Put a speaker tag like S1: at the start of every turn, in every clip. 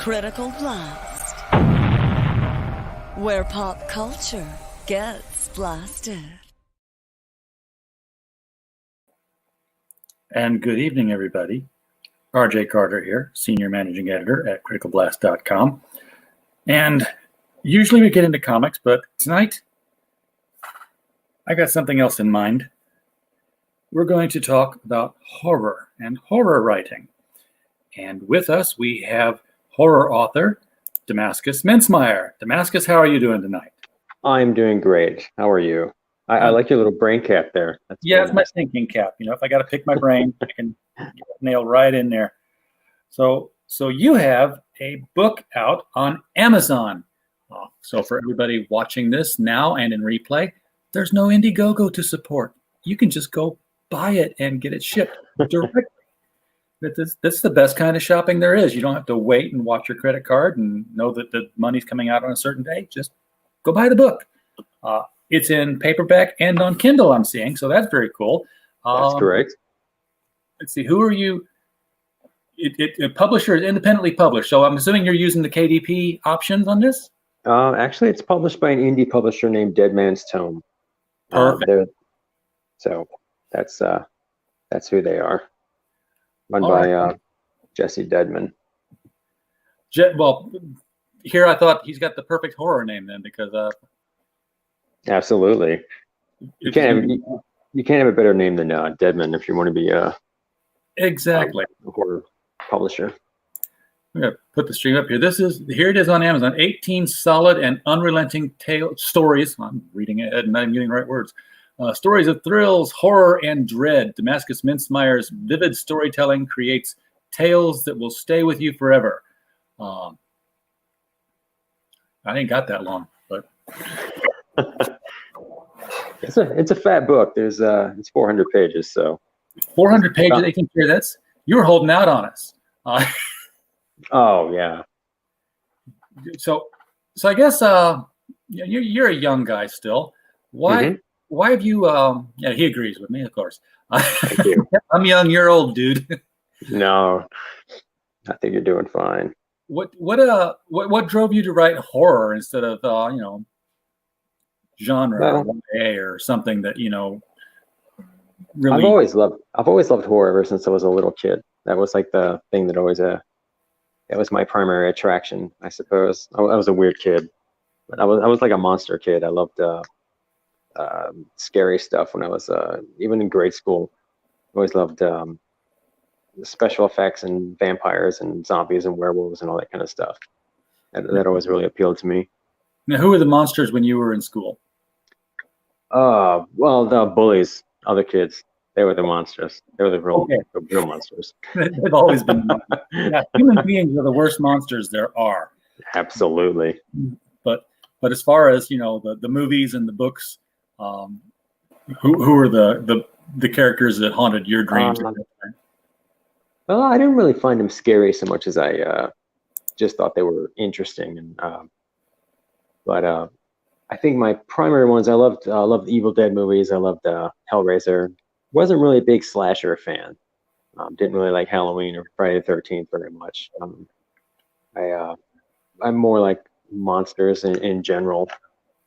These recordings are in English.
S1: Critical Blast, where pop culture gets blasted.
S2: And good evening, everybody. RJ Carter here, Senior Managing Editor at criticalblast.com. And usually we get into comics, but tonight I got something else in mind. We're going to talk about horror and horror writing. And with us, we have horror author Damascus Mincemeyer. Damascus, how are you doing tonight?
S3: I'm doing great. How are you? I like your little brain cap there.
S2: That's it's my thinking cap. You know, if I got to pick my brain, I can nail right in there. So you have a book out on Amazon. So for everybody watching this now and in replay, there's no Indiegogo to support. You can just go buy it and get it shipped directly. That's the best kind of shopping there is. You don't have to wait and watch your credit card and know that the money's coming out on a certain day. Just go buy the book. It's in paperback and on Kindle, I'm seeing, so that's very cool.
S3: That's correct.
S2: Let's see, who are you? Publisher is independently published, so I'm assuming you're using the KDP options on this?
S3: Actually, it's published by an indie publisher named Dead Man's Tome.
S2: Perfect.
S3: So that's who they are. Run by Jesse Deadman.
S2: Well, here I thought he's got the perfect horror name then, because
S3: absolutely, you can't have a better name than Deadman if you want to be
S2: exactly
S3: a horror publisher.
S2: I'm gonna put the stream up here. Here it is on Amazon. 18 solid and unrelenting stories. I'm reading it and not even getting the right words. Stories of thrills, horror, and dread. Damascus Mincemeyer's vivid storytelling creates tales that will stay with you forever. I ain't got that long, but
S3: it's a fat book. It's 400 pages, so
S2: 400 pages. I think you were holding out on us.
S3: Oh yeah.
S2: So I guess you're a young guy still. Why? Mm-hmm. Why have you? Yeah, he agrees with me, of course.
S3: Thank you.
S2: I'm young. You're old, dude.
S3: No, I think you're doing fine.
S2: What drove you to write horror instead of genre or something that really?
S3: I've always loved horror ever since I was a little kid. That was like the thing that always that was my primary attraction, I suppose. I was a weird kid, but I was like a monster kid. I loved scary stuff when I was even in grade school. I always loved special effects and vampires and zombies and werewolves and all that kind of stuff. That always really appealed to me.
S2: Now, who were the monsters when you were in school?
S3: Well, the bullies, other kids. They were the monsters. They were the real monsters.
S2: They've always been. Yeah, human beings are the worst monsters there are.
S3: Absolutely.
S2: But as far as the movies and the books, who were the characters that haunted your dreams?
S3: Well, I didn't really find them scary so much as I just thought they were interesting. And but I think my primary ones, I loved the Evil Dead movies. I loved Hellraiser. Wasn't really a big slasher fan. Didn't really like Halloween or Friday the 13th very much. I'm more like monsters in general.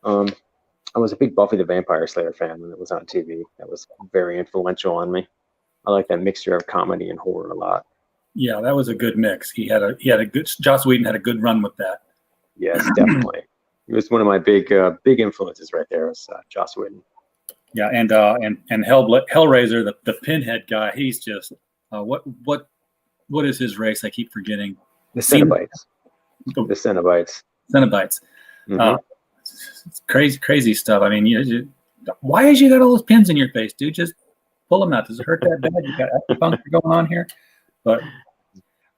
S3: I was a big Buffy the Vampire Slayer fan when it was on TV. That was very influential on me. I like that mixture of comedy and horror a lot.
S2: Yeah, that was a good mix. He had a good. Joss Whedon had a good run with that.
S3: Yes, definitely. It was one of my big influences right there. Was Joss Whedon.
S2: Yeah, and Hellraiser, the Pinhead guy. He's just what is his race? I keep forgetting.
S3: The Cenobites. The Cenobites.
S2: Cenobites.
S3: Mm-hmm.
S2: It's crazy stuff. I mean, why has you got all those pins in your face, dude? Just pull them out. Does it hurt that bad? You got acupuncture going on here. But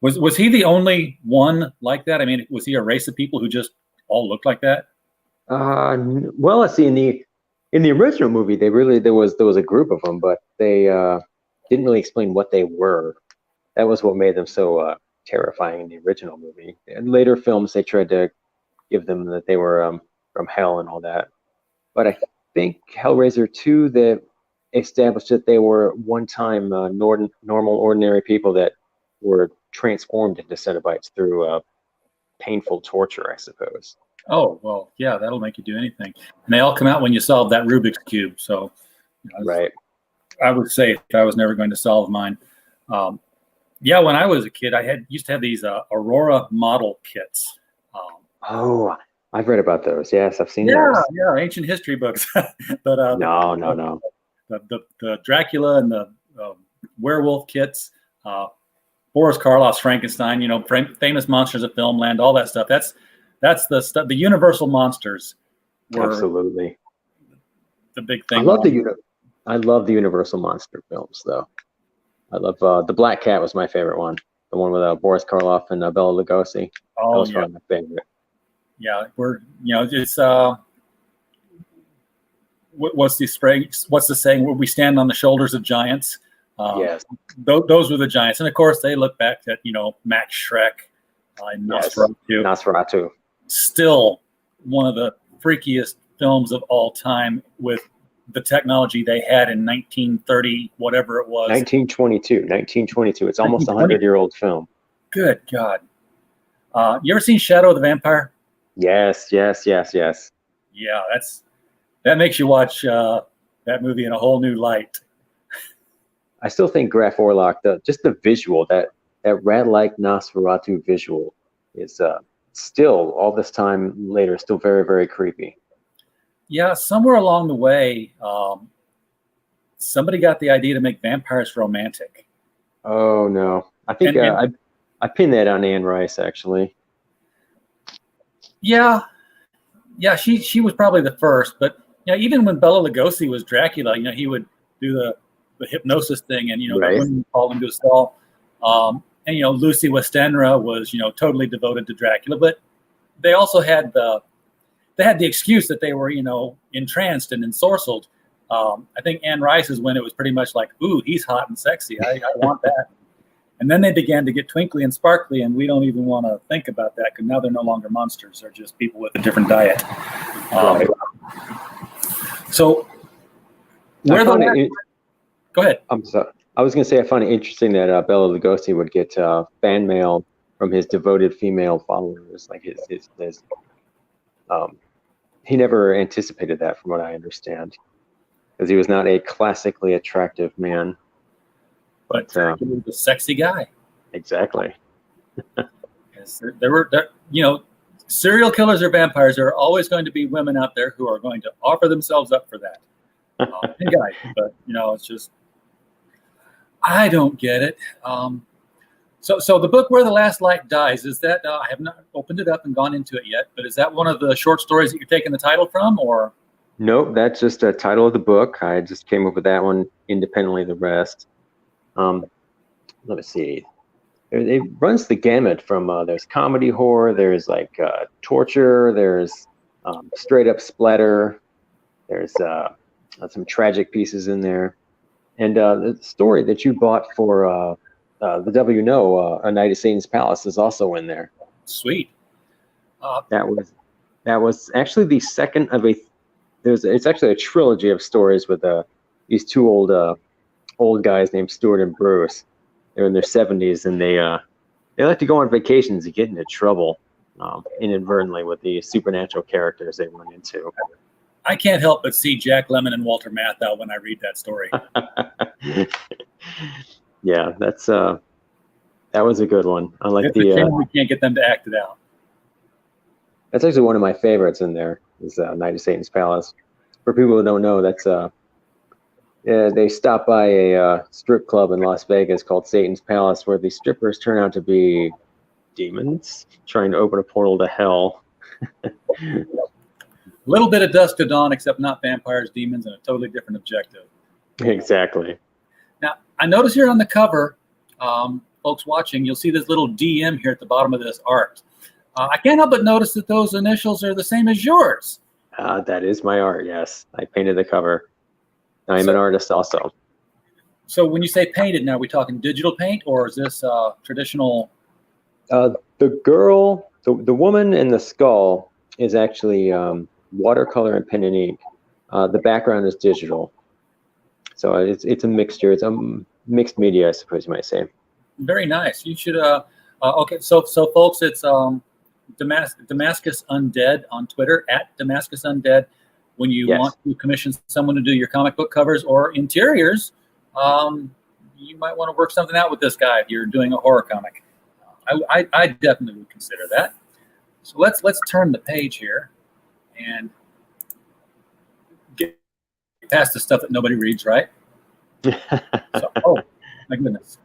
S2: was he the only one like that? I mean, was he a race of people who just all looked like that?
S3: Well, let's see. In the original movie, there was a group of them, but they didn't really explain what they were. That was what made them so terrifying in the original movie. In later films, they tried to give them that they were from hell and all that. But I think Hellraiser 2 that established that they were one-time normal, ordinary people that were transformed into Cenobites through painful torture, I suppose.
S2: Oh, well, yeah, that'll make you do anything. And they all come out when you solve that Rubik's Cube. So
S3: Right.
S2: I would say if I was never going to solve mine. Yeah, when I was a kid, I used to have these Aurora model kits.
S3: Oh, I've read about those. Yes, I've seen
S2: Yeah,
S3: those.
S2: yeah, ancient history books. But
S3: No.
S2: the Dracula and the werewolf kits, Boris Karloff's Frankenstein, famous monsters of filmland, all that stuff. That's the stuff. The Universal monsters were
S3: Absolutely.
S2: the big thing.
S3: I love the Universal monster films, though. I love the Black Cat was my favorite one, the one with Boris Karloff and Bela Lugosi.
S2: Oh,
S3: that was
S2: yeah.
S3: probably my favorite.
S2: Yeah, it's what's the saying? Where we stand on the shoulders of giants.
S3: Yes.
S2: Those were the giants, and of course they look back at Max Schreck and Nosferatu.
S3: Nosferatu.
S2: Still one of the freakiest films of all time with the technology they had in 1930, whatever it was.
S3: 1922. It's almost a 100-year-old film.
S2: Good God. You ever seen Shadow of the Vampire?
S3: Yes.
S2: Yeah, that makes you watch that movie in a whole new light.
S3: I still think Graf Orlock, just the visual, that rat-like Nosferatu visual is still, all this time later, still very, very creepy.
S2: Yeah, somewhere along the way, somebody got the idea to make vampires romantic.
S3: Oh, no. I think I pinned that on Anne Rice, actually.
S2: Yeah, she was probably the first, but even when Bela Lugosi was Dracula, he would do the hypnosis thing, and
S3: Right.
S2: the women called him to a stall. And Lucy Westenra was totally devoted to Dracula, but they also had the excuse that they were entranced and ensorcelled. I think Anne Rice is when it was pretty much like, ooh, he's hot and sexy. I want that. And then they began to get twinkly and sparkly, and we don't even want to think about that because now they're no longer monsters. They're just people with a different diet. So, go ahead.
S3: I'm sorry. I was going to say I find it interesting that Bela Lugosi would get fan mail from his devoted female followers. Like he never anticipated that, from what I understand, because he was not a classically attractive man.
S2: But he was a sexy guy.
S3: Exactly.
S2: There were serial killers or vampires. There are always going to be women out there who are going to offer themselves up for that. And guys, but it's just, I don't get it. So the book Where the Last Light Dies, is that I have not opened it up and gone into it yet, but is that one of the short stories that you're taking the title from, or?
S3: Nope, that's just a title of the book. I just came up with that one independently of the rest. Let me see. It runs the gamut from there's comedy horror, there's like torture, there's straight up splatter, there's some tragic pieces in there, and the story that you bought for the W No, A Night at Satan's Palace, is also in there.
S2: Sweet.
S3: That was actually the second of it's actually a trilogy of stories with these two old guys named Stuart and Bruce. They're in their 70s, and they like to go on vacations and get into trouble inadvertently with the supernatural characters they run into.
S2: I can't help but see Jack Lemmon and Walter Matthau when I read that story.
S3: Yeah, that was a good one. I like
S2: it's a shame we can't get them to act it out.
S3: That's actually one of my favorites in there. Is Night at Satan's Palace. For people who don't know, that's they stop by a strip club in Las Vegas called Satan's Palace, where the strippers turn out to be demons trying to open a portal to hell.
S2: A little bit of Dusk to Dawn, except not vampires, demons, and a totally different objective.
S3: Exactly.
S2: Now, I notice here on the cover, folks watching, you'll see this little DM here at the bottom of this art. I can't help but notice that those initials are the same as yours.
S3: That is my art, yes. I painted the cover. I'm an artist also.
S2: So when you say painted, now are we talking digital paint, or is this traditional?
S3: The girl, the woman in the skull is actually watercolor and pen and ink. The background is digital. So it's a mixture. It's a mixed media, I suppose you might say.
S2: Very nice. You should. Okay, so folks, it's Damascus Undead on Twitter, at Damascus Undead. When you want to commission someone to do your comic book covers or interiors, you might want to work something out with this guy if you're doing a horror comic. I definitely would consider that. So let's turn the page here and get past the stuff that nobody reads, right? So, oh my goodness.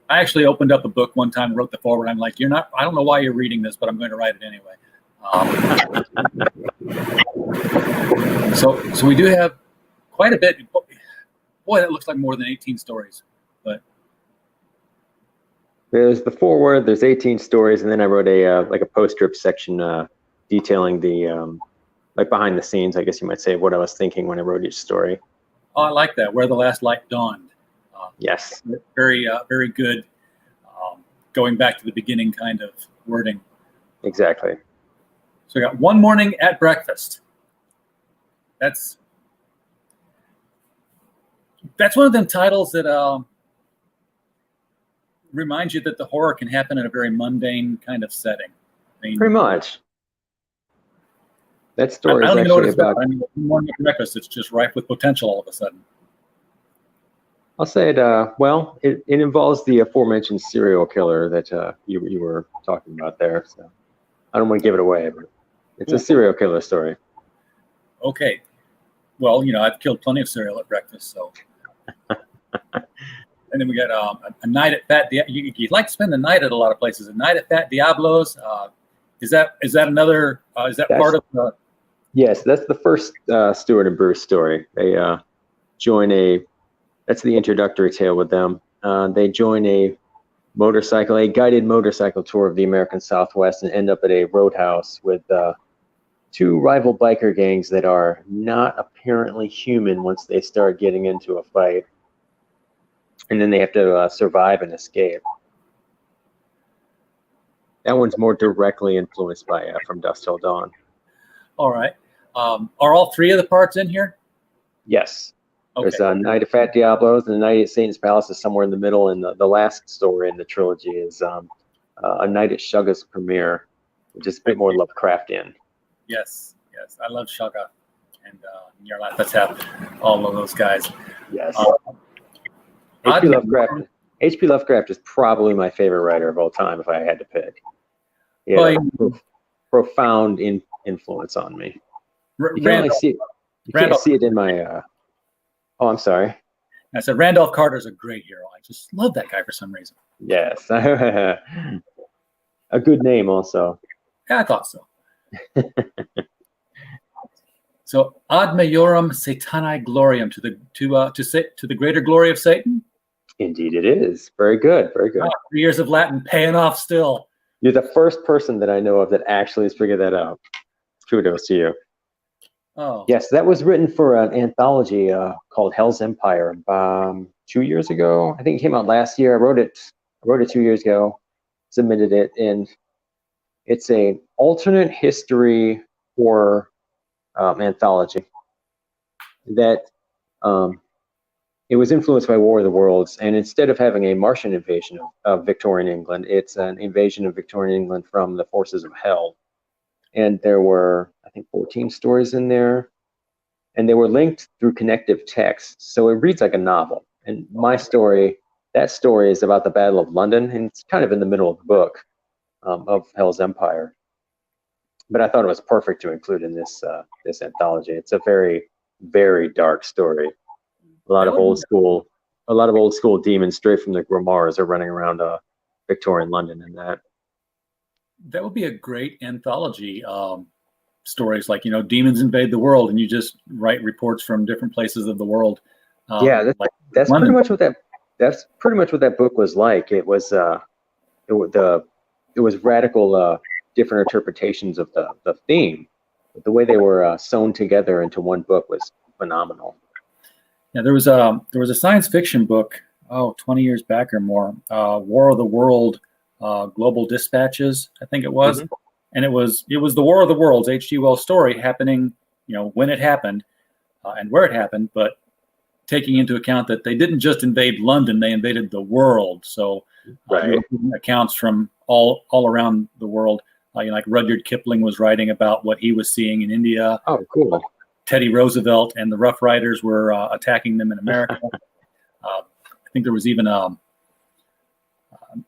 S2: I actually opened up a book one time and wrote the foreword. I'm like, I don't know why you're reading this, but I'm going to write it anyway. So we do have quite a bit. Boy, that looks like more than 18 stories. But
S3: there's the foreword, there's 18 stories, and then I wrote a post-script section detailing the like behind the scenes, I guess you might say, what I was thinking when I wrote each story.
S2: Oh, I like that. Where the Last Light Dawned.
S3: Yes.
S2: Very good. Going back to the beginning kind of wording.
S3: Exactly.
S2: So we got One Morning at Breakfast. That's one of them titles that reminds you that the horror can happen in a very mundane kind of setting. I mean,
S3: pretty much. That story
S2: I don't
S3: is
S2: even know what
S3: actually
S2: it's about. I mean, One Morning at Breakfast, it's just rife with potential all of a sudden.
S3: I'll say it. Well, it involves the aforementioned serial killer that you were talking about there. So I don't want to give it away, but it's a serial killer story.
S2: Okay. Well, I've killed plenty of cereal at breakfast, so. And then we got a night at Fat. You'd like to spend the night at a lot of places. A night at Fat Diablo's. Is that another? Is that part of the?
S3: Yes, that's the first Stuart and Bruce story. They join a. That's the introductory tale with them. They join a guided motorcycle tour of the American Southwest and end up at a roadhouse with two rival biker gangs that are not apparently human once they start getting into a fight. And then they have to survive and escape. That one's more directly influenced by From Dusk Till Dawn.
S2: All right. Are all three of the parts in here?
S3: Yes.
S2: Okay.
S3: There's a Night at Fat Diablo's, and the Night at Satan's Palace is somewhere in the middle, and the last story in the trilogy is A Night at Shugga's Premiere, which is a bit more Lovecraftian.
S2: Yes. I love Shugga and Nyarlathotep, all of those guys.
S3: Yes. H.P. Lovecraft is probably my favorite writer of all time if I had to pick. He had a profound influence on me. You can only see it. You can't see it in my. Oh, I'm sorry.
S2: I said Randolph Carter's a great hero. I just love that guy for some reason.
S3: Yes. A good name also.
S2: Yeah, I thought so. So ad majorem satanae gloriam, to the greater glory of Satan.
S3: Indeed, it is. Very good. Very good.
S2: 3 years of Latin paying off still.
S3: You're the first person that I know of that actually has figured that out. Kudos to you.
S2: Oh.
S3: Yes, that was written for an anthology called Hell's Empire 2 years ago. I think it came out last year. I wrote it 2 years ago, submitted it, and it's an alternate history horror anthology that it was influenced by War of the Worlds, and instead of having a Martian invasion of Victorian England, it's an invasion of Victorian England from the forces of hell. And there were, I think, 14 stories in there, and they were linked through connective text. So it reads like a novel. And that story is about the Battle of London, and it's kind of in the middle of the book of Hell's Empire. But I thought it was perfect to include in this anthology. It's a very, very dark story. A lot of old school demons straight from the Grimoires are running around Victorian London in that.
S2: That would be a great anthology. Stories like, demons invade the world, and you just write reports from different places of the world.
S3: That's pretty much what that book was like. It was radical, different interpretations of the theme. But the way they were sewn together into one book was phenomenal.
S2: Yeah, there was a science fiction book, 20 years back or more, War of the World, Global Dispatches, I think it was. Mm-hmm. And it was the War of the Worlds, H.G. Wells' story happening, when it happened and where it happened, but taking into account that they didn't just invade London, they invaded the world. So accounts from all around the world. like Rudyard Kipling was writing about what he was seeing in India.
S3: Oh, cool.
S2: Teddy Roosevelt and the Rough Riders were attacking them in America. I think there was even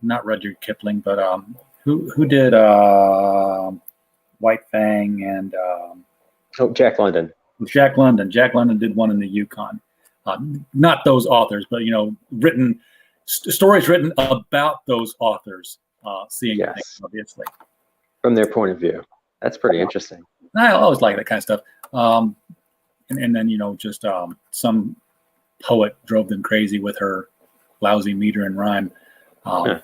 S2: not Rudyard Kipling, but who did White Fang and
S3: Jack London.
S2: Jack London. Jack London did one in the Yukon. Not those authors, but stories written about those authors seeing things, obviously
S3: from their point of view. That's pretty interesting.
S2: I always like that kind of stuff. And then just some poet drove them crazy with her lousy meter and rhyme.
S3: I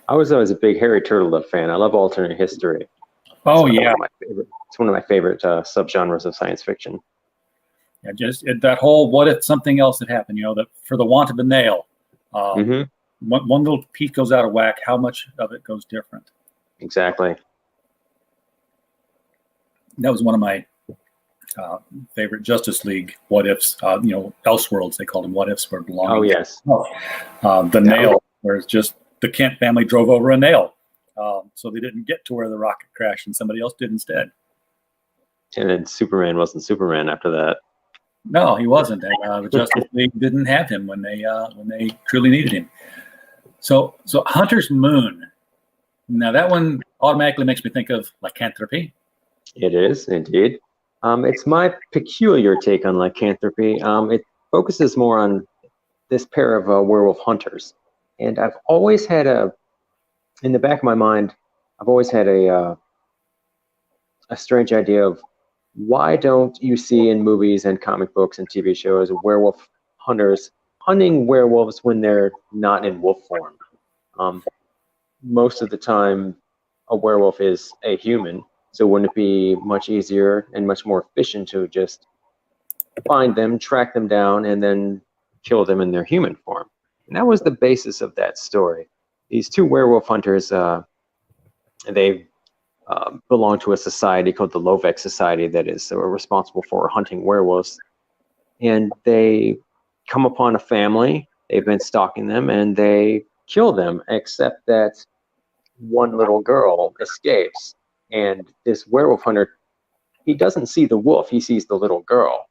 S3: was always a big Harry Turtledove fan. I love alternate history.
S2: Yeah,
S3: it's one of my favorite subgenres of science fiction.
S2: Yeah, just that whole what if something else had happened? That for the want of a nail, one little piece goes out of whack. How much of it goes different?
S3: Exactly.
S2: That was one of my favorite Justice League what ifs. Elseworlds, they called them what ifs for belonging.
S3: Oh yes.
S2: The nail, where it's just the Kent family drove over a nail, so they didn't get to where the rocket crashed, and somebody else did instead.
S3: And then Superman wasn't Superman after that.
S2: No, he wasn't. And the Justice League didn't have him when they truly needed him. So Hunter's Moon. Now that one automatically makes me think of lycanthropy.
S3: It is indeed. It's my peculiar take on lycanthropy. It focuses more on this pair of werewolf hunters, and I've always had in the back of my mind, I've always had a strange idea of why don't you see in movies and comic books and TV shows werewolf hunters hunting werewolves when they're not in wolf form? Most of the time, a werewolf is a human, so wouldn't it be much easier and much more efficient to just find them, track them down, and then kill them in their human form? And that was the basis of that story. These two werewolf hunters, they belong to a society called the Lovek Society that is responsible for hunting werewolves. And they come upon a family, they've been stalking them, and they kill them, except that one little girl escapes. And this werewolf hunter, he doesn't see the wolf, he sees the little girl.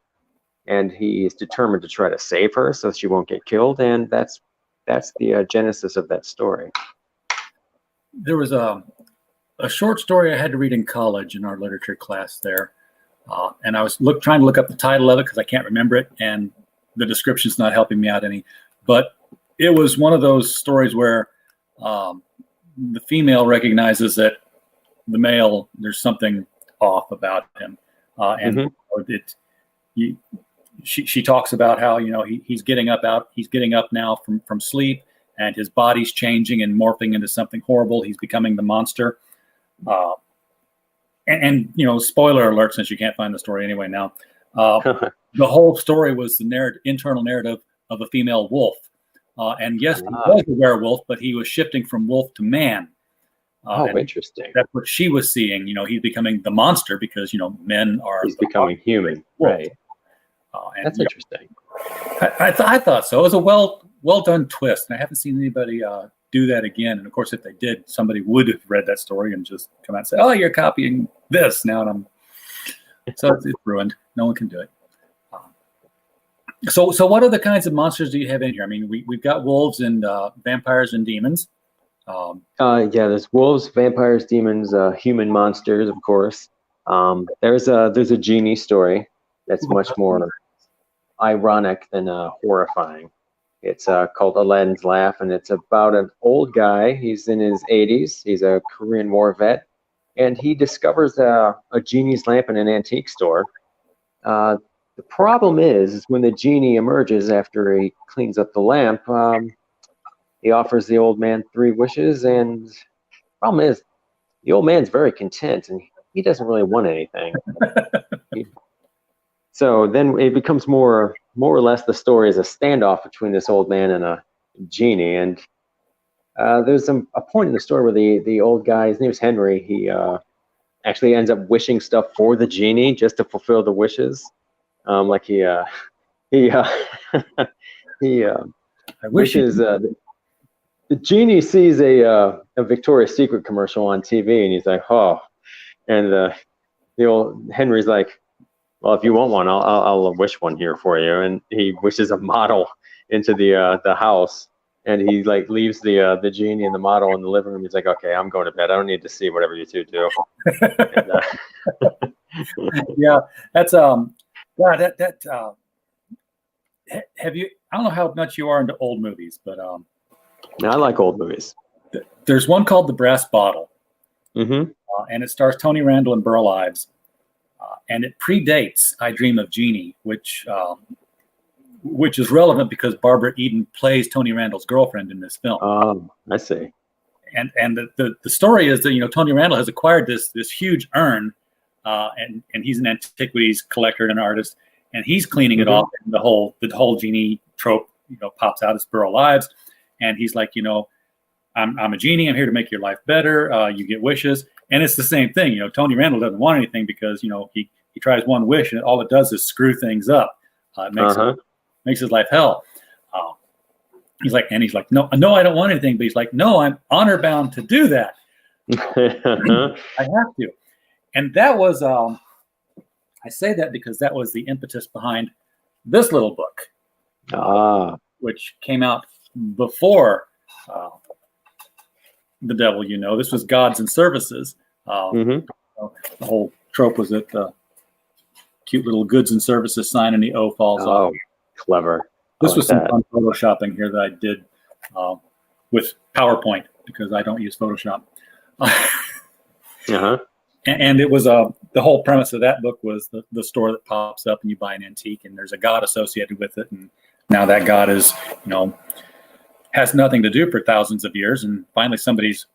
S3: And he is determined to try to save her so she won't get killed, and that's the genesis of that story.
S2: There was a short story I had to read in college in our literature class there, and I was trying to look up the title of it because I can't remember it, and the description's not helping me out any. But it was one of those stories where the female recognizes that the male, there's something off about him, and she talks about how he's getting up now from sleep, and his body's changing and morphing into something horrible. He's becoming the monster. And spoiler alert, since you can't find the story anyway now. The whole story was the internal narrative of a female wolf. And yes, he was a werewolf, but he was shifting from wolf to man.
S3: Interesting.
S2: That's what she was seeing. He's becoming the monster because, men are...
S3: He's becoming human, right. That's interesting.
S2: I thought so. It was a well done twist, and I haven't seen anybody do that again. And of course, if they did, somebody would have read that story and just come out and say, "Oh, you're copying this now," and it's ruined. No one can do it. So what other kinds of monsters do you have in here? I mean, we've got wolves and vampires and demons.
S3: There's wolves, vampires, demons, human monsters, of course. There's a genie story that's much more ironic than horrifying. It's called Aladdin's Laugh, and it's about an old guy. He's in his 80s. He's a Korean War vet, and he discovers a genie's lamp in an antique store. The problem is when the genie emerges after he cleans up the lamp, he offers the old man 3 wishes, and the problem is the old man's very content, and he doesn't really want anything. So then it becomes more or less the story is a standoff between this old man and a genie. And there's a point in the story where the old guy, his name is Henry, he actually ends up wishing stuff for the genie just to fulfill the wishes. I wish
S2: wishes.
S3: the genie sees a Victoria's Secret commercial on TV, and he's like, oh, and the old Henry's like, well, if you want one, I'll wish one here for you, and he wishes a model into the house, and he like leaves the genie and the model in the living room. He's like, okay, I'm going to bed. I don't need to see whatever you two do. And,
S2: Yeah, that's yeah, have you? I don't know how much you are into old movies, but
S3: I like old movies.
S2: there's one called The Brass Bottle,
S3: Mm-hmm.
S2: and it stars Tony Randall and Burl Ives, and it predates I Dream of Jeannie, which is relevant because Barbara Eden plays Tony Randall's girlfriend in this film.
S3: I see.
S2: And the story is that Tony Randall has acquired this huge urn, and he's an antiquities collector and an artist, and he's cleaning it off, and the whole genie trope pops out as Burl Ives, and he's like, I'm a genie. I'm here to make your life better. You get wishes, and it's the same thing. Tony Randall doesn't want anything because he tries one wish and all it does is screw things up. It makes his life hell. He's like, no, I don't want anything, but he's like, no, I'm honor bound to do that. I have to, and that was I say that because that was the impetus behind this little book, which came out before The Devil You Know. This was Gods and Services. The whole trope was that the cute little goods and services sign and the O falls off.
S3: Clever.
S2: This was some fun photoshopping here that I did with PowerPoint because I don't use Photoshop. And it was the whole premise of that book was the store that pops up and you buy an antique and there's a god associated with it, and now that god is has nothing to do for thousands of years, and finally somebody's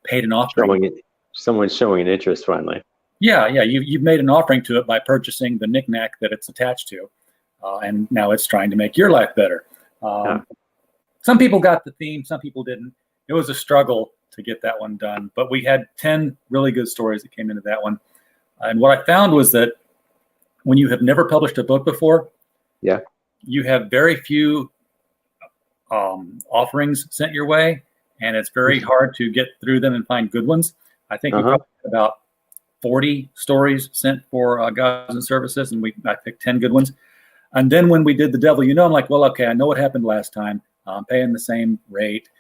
S2: paid an offering.
S3: Someone's showing an interest finally. Yeah,
S2: you've made an offering to it by purchasing the knickknack that it's attached to, and now it's trying to make your life better. Some people got the theme, some people didn't. It was a struggle to get that one done, but we had 10 really good stories that came into that one. And what I found was that when you have never published a book before, you have very few offerings sent your way, and it's very hard to get through them and find good ones. I think we probably had about 40 stories sent for Gods and Services, and I picked 10 good ones. And then when we did The Devil You Know, I'm like, well, okay, I know what happened last time. I'm paying the same rate.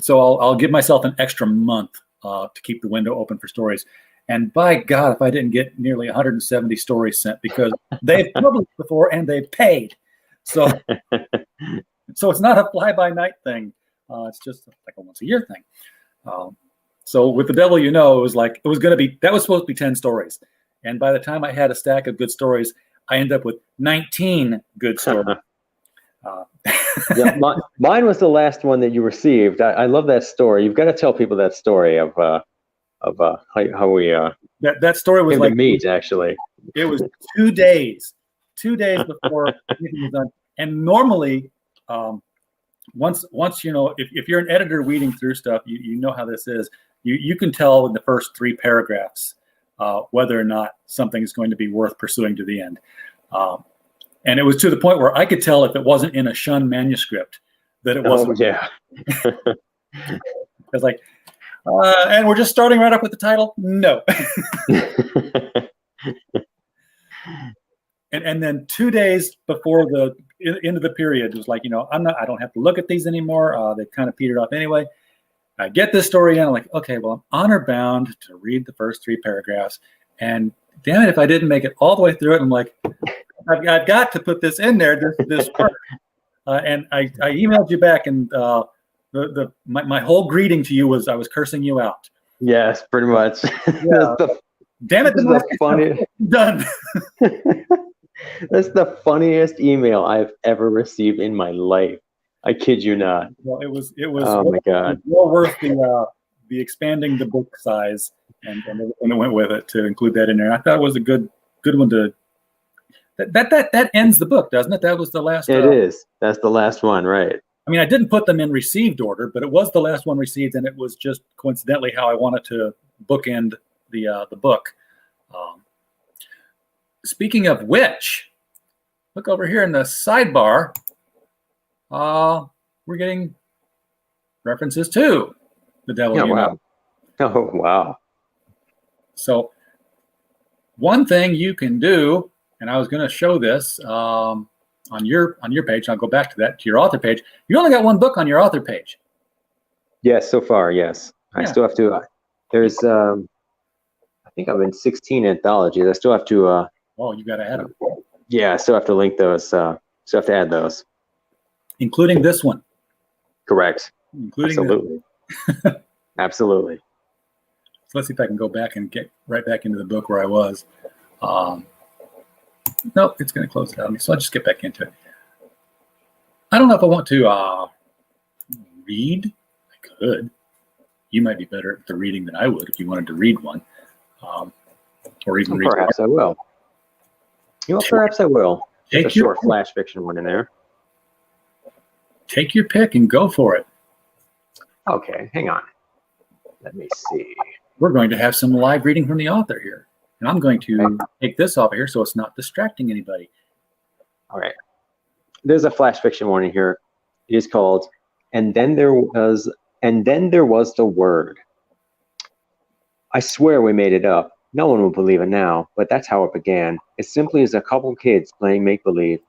S2: So I'll give myself an extra month to keep the window open for stories. And by God, if I didn't get nearly 170 stories sent, because they've published before and they've paid. So it's not a fly-by-night thing. It's just like a once-a-year thing. So with The Devil You Know, it was supposed to be 10 stories. And by the time I had a stack of good stories, I ended up with 19 good stories.
S3: Mine was the last one that you received. I love that story. You've got to tell people that story of how we
S2: that story was like
S3: meet. Actually,
S2: it was 2 days before anything was done. And normally, once if you're an editor weeding through stuff, you know how this is. You can tell in the first 3 paragraphs whether or not something is going to be worth pursuing to the end. And it was to the point where I could tell if it wasn't in a Shun manuscript that it wasn't. I was like, and we're just starting right up with the title? No. and then 2 days before the end of the period, it was like, I don't have to look at these anymore. They've kind of petered off anyway. I get this story in. I'm like, okay, well, I'm honor bound to read the first 3 paragraphs. And damn it, if I didn't make it all the way through it, I'm like, I've got to put this in there. This work. And I emailed you back, and my whole greeting to you was I was cursing you out.
S3: Yes, pretty much.
S2: Yeah. Damn it,
S3: the funniest.
S2: Done.
S3: That's the funniest email I've ever received in my life. I kid you not.
S2: Well, it was.
S3: Oh my God.
S2: Well worth the expanding the book size and it went with it to include that in there. I thought it was a good one to. That ends the book, doesn't it? That was the last.
S3: It is. That's the last one, right?
S2: I mean, I didn't put them in received order, but it was the last one received, and it was just coincidentally how I wanted to bookend the book. Speaking of which, look over here in the sidebar. We're getting references to the devil.
S3: Oh,
S2: You
S3: wow.
S2: know.
S3: Oh, wow.
S2: So one thing you can do, and I was going to show this on your page. I'll go back to that, to your author page. You only got one book on your author page.
S3: Yes, so far, yes. I
S2: Yeah.
S3: still have to. There's, I think I'm in 16 anthologies. I still have to.
S2: Oh, you got to add them,
S3: Yeah, I still have to link those. Still have to add those.
S2: including this one.
S3: Correct.
S2: Including
S3: Absolutely. Absolutely.
S2: So let's see if I can go back and get right back into the book where I was. Nope, it's going to close it out on me. So I'll just get back into it. I don't know if I want to read. I could. You might be better at the reading than I would if you wanted to read one. Or even read.
S3: Perhaps I will. You know, perhaps I will. Just a
S2: Take your
S3: short flash fiction one in there.
S2: Take your pick and go for it.
S3: Okay, hang on. Let me see.
S2: We're going to have some live reading from the author here. And I'm going to take this off of here so it's not distracting anybody.
S3: All right. There's a flash fiction one in here. It is called And Then There Was the Word. I swear we made it up. No one will believe it now, but that's how it began. As simply as a couple kids playing make-believe.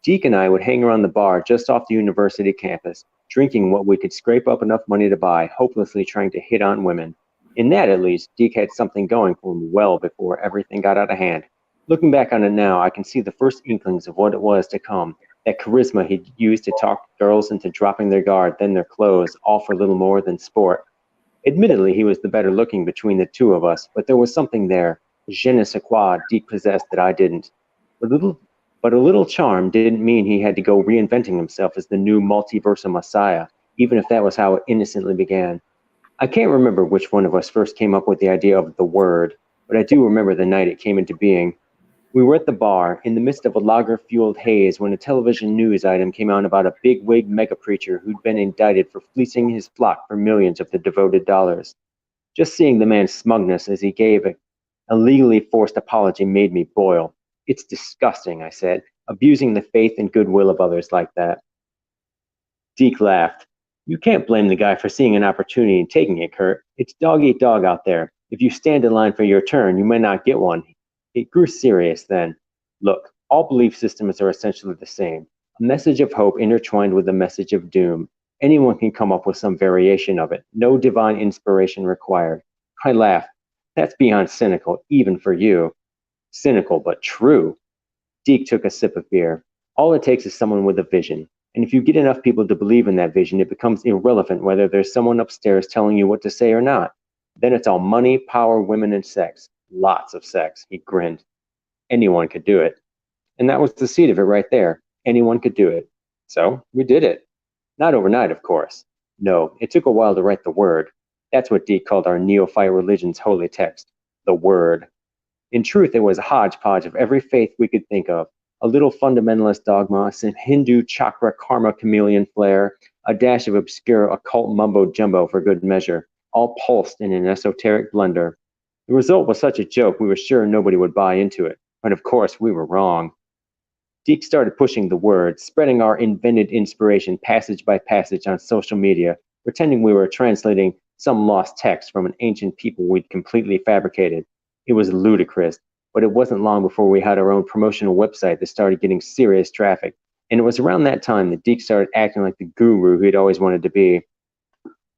S3: Deke and I would hang around the bar just off the university campus, drinking what we could scrape up enough money to buy, hopelessly trying to hit on women. In that, at least, Deke had something going for him well before everything got out of hand. Looking back on it now, I can see the first inklings of what it was to come, that charisma he'd used to talk girls into dropping their guard, then their clothes, all for little more than sport. Admittedly, he was the better looking between the two of us, but there was something there, je ne sais quoi Deke possessed that I didn't. But a little charm didn't mean he had to go reinventing himself as the new multiversal messiah, even if that was how it innocently began. I can't remember which one of us first came up with the idea of the word, but I do remember the night it came into being. We were at the bar, in the midst of a lager-fueled haze, when a television news item came on about a big-wig mega-preacher who'd been indicted for fleecing his flock for millions of the devoted dollars. Just seeing the man's smugness as he gave a legally forced apology made me boil. It's disgusting, I said, abusing the faith and goodwill of others like that. Deke laughed. You can't blame the guy for seeing an opportunity and taking it, Kurt. It's dog-eat-dog out there. If you stand in line for your turn, you may not get one. It grew serious then. Look, all belief systems are essentially the same. A message of hope intertwined with a message of doom. Anyone can come up with some variation of it. No divine inspiration required. I laughed. That's beyond cynical, even for you. Cynical, but true. Deke took a sip of beer. All it takes is someone with a vision. And if you get enough people to believe in that vision, it becomes irrelevant whether there's someone upstairs telling you what to say or not. Then it's all money, power, women, and sex. Lots of sex, he grinned. Anyone could do it. And that was the seed of it right there. Anyone could do it. So we did it. Not overnight, of course. No, it took a while to write the word. That's what Deke called our neophyte religion's holy text. The word. In truth, it was a hodgepodge of every faith we could think of. A little fundamentalist dogma, some Hindu chakra karma chameleon flair, a dash of obscure occult mumbo-jumbo for good measure, all pulsed in an esoteric blender. The result was such a joke we were sure nobody would buy into it. But of course, we were wrong. Deke started pushing the word, spreading our invented inspiration passage by passage on social media, pretending we were translating some lost text from an ancient people we'd completely fabricated. It was ludicrous, but it wasn't long before we had our own promotional website that started getting serious traffic. And it was around that time that Deke started acting like the guru he'd always wanted to be.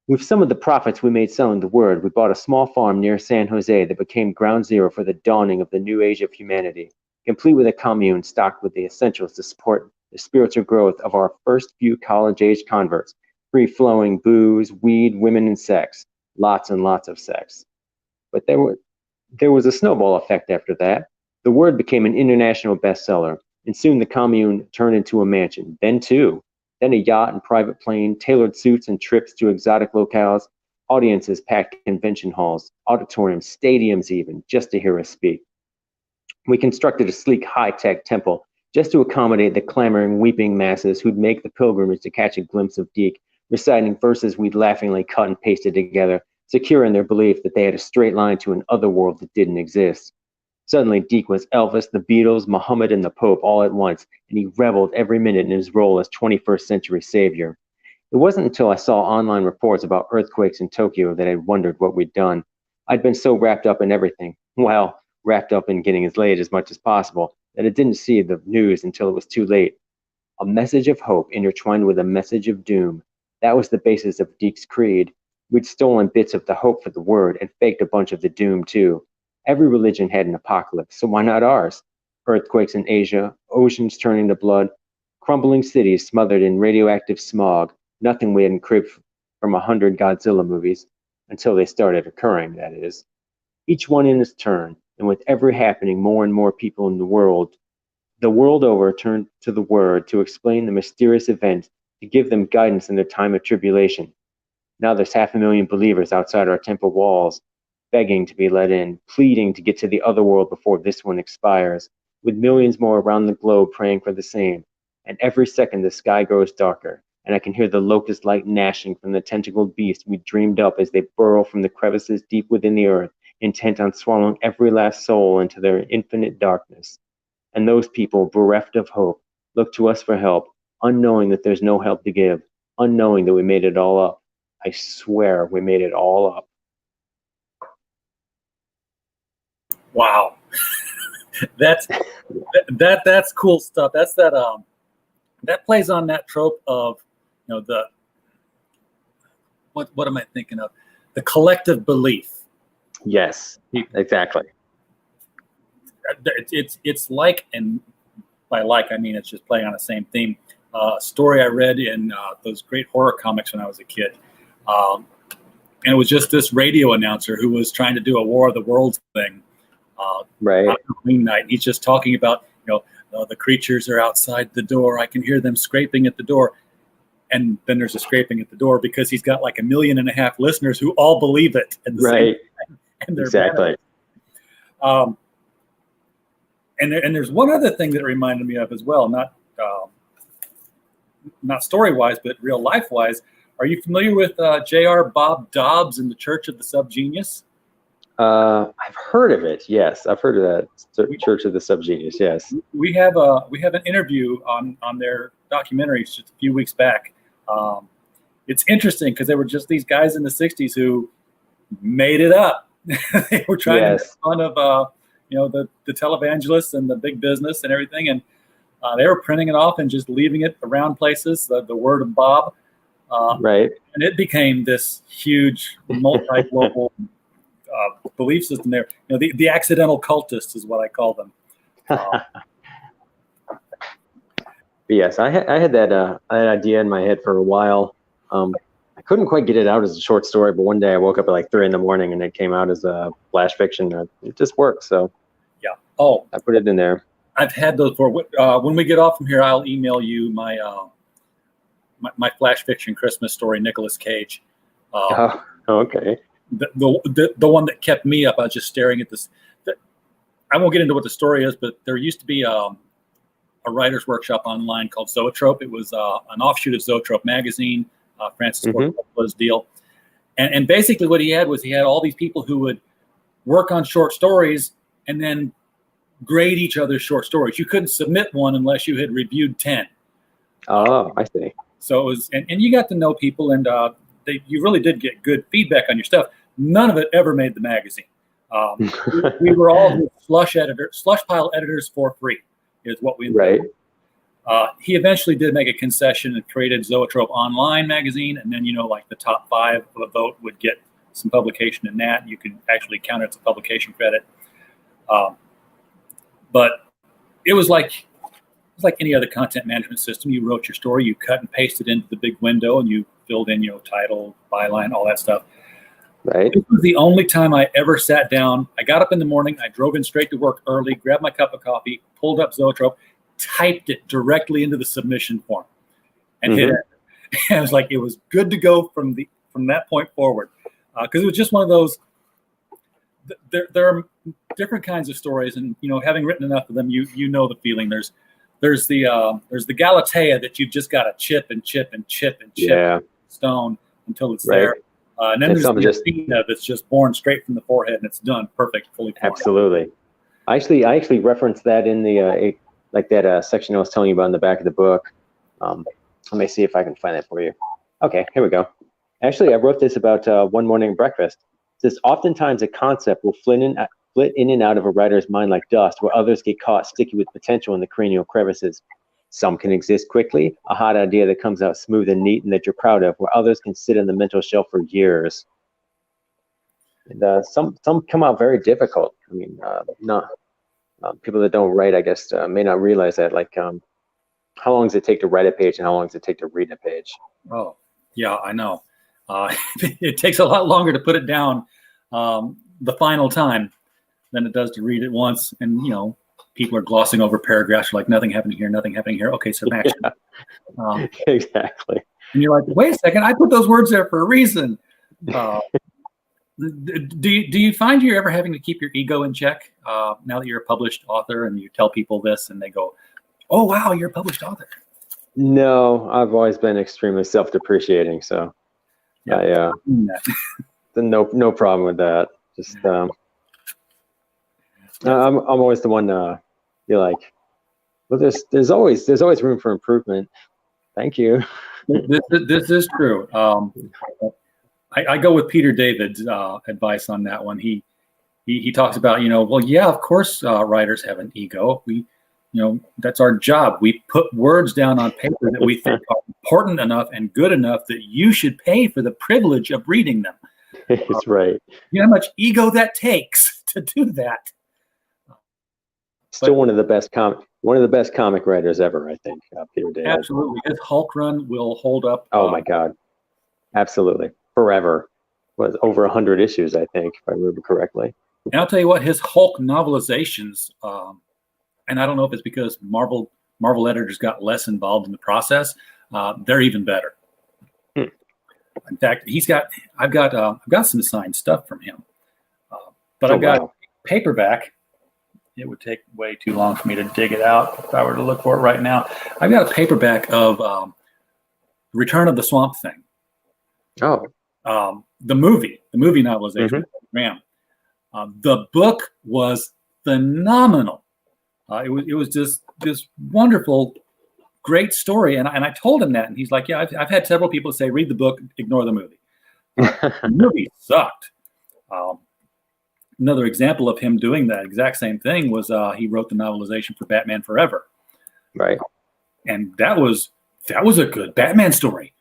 S3: With some of the profits we made selling the word, we bought a small farm near San Jose that became ground zero for the dawning of the new age of humanity, complete with a commune stocked with the essentials to support the spiritual growth of our first few college-age converts, free-flowing booze, weed, women, and sex. Lots and lots of sex. But there was a snowball effect after that. The word became an international bestseller, and soon the commune turned into a mansion, then two. Then a yacht and private plane, tailored suits and trips to exotic locales, audiences packed convention halls, auditoriums, stadiums even, just to hear us speak. We constructed a sleek, high-tech temple just to accommodate the clamoring, weeping masses who'd make the pilgrimage to catch a glimpse of Deke, reciting verses we'd laughingly cut and pasted together, secure in their belief that they had a straight line to an otherworld that didn't exist. Suddenly, Deke was Elvis, the Beatles, Muhammad, and the Pope all at once, and he reveled every minute in his role as 21st century savior. It It wasn't until I saw online reports about earthquakes in Tokyo that I wondered what we'd done. I'd been so wrapped up in everything, well, wrapped up in getting as late as much as possible, that I didn't see the news until it was too late. A message of hope intertwined with a message of doom. That was the basis of Deke's creed. We'd stolen bits of the hope for the word and faked a bunch of the doom too. Every religion had an apocalypse, so why not ours? Earthquakes in Asia, oceans turning to blood, crumbling cities smothered in radioactive smog, nothing we hadn't cribbed from 100 Godzilla movies, until they started occurring, that is. Each one in its turn, and with every happening, more and more people in the world over, turned to the Word to explain the mysterious event, to give them guidance in their time of tribulation. Now there's 500,000 believers outside our temple walls, begging to be let in, pleading to get to the other world before this one expires, with millions more around the globe praying for the same. And every second the sky grows darker, and I can hear the locust light gnashing from the tentacled beast we dreamed up as they burrow from the crevices deep within the earth, intent on swallowing every last soul into their infinite darkness. And those people, bereft of hope, look to us for help, unknowing that there's no help to give, unknowing that we made it all up. I swear we made it all up.
S2: Wow. that's cool stuff. That's that plays on that trope of, what am I thinking of? The collective belief.
S3: Yes, exactly.
S2: It's like, and by like I mean it's just playing on the same theme. A story I read in those great horror comics when I was a kid, and it was just this radio announcer who was trying to do a War of the Worlds thing.
S3: Right.
S2: On Halloween night, he's just talking about the creatures are outside the door. I can hear them scraping at the door, and then there's a scraping at the door because he's got like 1.5 million listeners who all believe it. And
S3: right.
S2: And they're
S3: exactly.
S2: And there's one other thing that it reminded me of as well, not story-wise, but real life-wise. Are you familiar with J.R. Bob Dobbs and the Church of the Subgenius?
S3: I've heard of it. Yes, I've heard of that Church of the Subgenius. Yes,
S2: we have an interview on their documentary just a few weeks back. It's interesting because they were just these guys in the '60s who made it up. They were trying to make fun of the televangelists and the big business and everything, and they were printing it off and just leaving it around places. The word of Bob,
S3: right,
S2: and it became this huge multi-global belief system. There, the accidental cultists is what I call them.
S3: Yes, I had that idea in my head for a while. I couldn't quite get it out as a short story, but one day I woke up at like 3 a.m. and it came out as a flash fiction. It just worked, so
S2: yeah. Oh,
S3: I put it in there.
S2: I've had those before. When we get off from here, I'll email you my flash fiction Christmas story, Nicolas Cage.
S3: Okay.
S2: The one that kept me up. I was just staring at this. I won't get into what the story is, but there used to be a writer's workshop online called Zoetrope. It was an offshoot of Zoetrope magazine, Francis Ford Coppola's deal. And basically what he had was all these people who would work on short stories and then grade each other's short stories. You couldn't submit one unless you had reviewed 10.
S3: Oh, I see.
S2: So it was, and you got to know people, and you really did get good feedback on your stuff. None of it ever made the magazine. We were all slush pile editors for free, is what we
S3: right.
S2: He eventually did make a concession and created Zoetrope Online magazine, and then like the top 5 of a vote would get some publication in that. You could actually count it as a publication credit. But it was like any other content management system. You wrote your story, you cut and pasted into the big window, and you filled in title, byline, all that stuff.
S3: Right.
S2: This was the only time I ever sat down. I got up in the morning, I drove in straight to work early, grabbed my cup of coffee, pulled up Zoetrope, typed it directly into the submission form, and hit it. And it was like it was good to go from that point forward, because it was just one of those. There are different kinds of stories, and having written enough of them, you know the feeling. There's the Galatea that you've just got to chip and chip and chip and chip stone until it's there. And then there's the Athena that's just born straight from the forehead and it's done perfect, fully formed.
S3: Absolutely. I actually referenced that in the section I was telling you about in the back of the book. Let me see if I can find that for you. Okay, here we go. Actually, I wrote this about One Morning Breakfast. It says, oftentimes a concept will flit in and out of a writer's mind like dust, where others get caught sticky with potential in the cranial crevices. Some can exist quickly, a hot idea that comes out smooth and neat and that you're proud of, where others can sit on the mental shelf for years. And some come out very difficult. I mean, not people that don't write, I guess, may not realize that. Like, how long does it take to write a page, and how long does it take to read a page?
S2: Oh, yeah, I know. It takes a lot longer to put it down the final time than it does to read it once. And, people are glossing over paragraphs like nothing happening here, nothing happening here. Okay, some action.
S3: Yeah. Exactly.
S2: And you're like, wait a second, I put those words there for a reason. Do you find you're ever having to keep your ego in check now that you're a published author and you tell people this and they go, oh, wow, you're a published author?
S3: No, I've always been extremely self-depreciating, so yeah, no problem with that. Just I'm always the one you're like, well, there's always room for improvement. Thank you.
S2: This is true. I go with Peter David's advice on that one. He talks about, well, yeah, of course, writers have an ego. That's our job. We put words down on paper that we think are important enough and good enough that you should pay for the privilege of reading them.
S3: That's right.
S2: You know how much ego that takes to do that.
S3: Still one of the best comic writers ever, I think, Peter David.
S2: Absolutely. His Hulk run will hold up.
S3: Oh my God. Absolutely. Forever. Was over 100 issues, I think, if I remember correctly.
S2: And I'll tell you what, his Hulk novelizations, and I don't know if it's because Marvel editors got less involved in the process, they're even better. In fact, I've got some signed stuff from him, but I've got paperback. It would take way too long for me to dig it out if I were to look for it right now. I've got a paperback of Return of the Swamp Thing.
S3: Oh.
S2: The movie novelization. Man, the book was phenomenal. It was just this wonderful, great story. And I told him that, and he's like, yeah, I've had several people say, read the book, ignore the movie. The movie sucked. Another example of him doing that exact same thing was he wrote the novelization for Batman Forever.
S3: Right.
S2: And that was a good Batman story.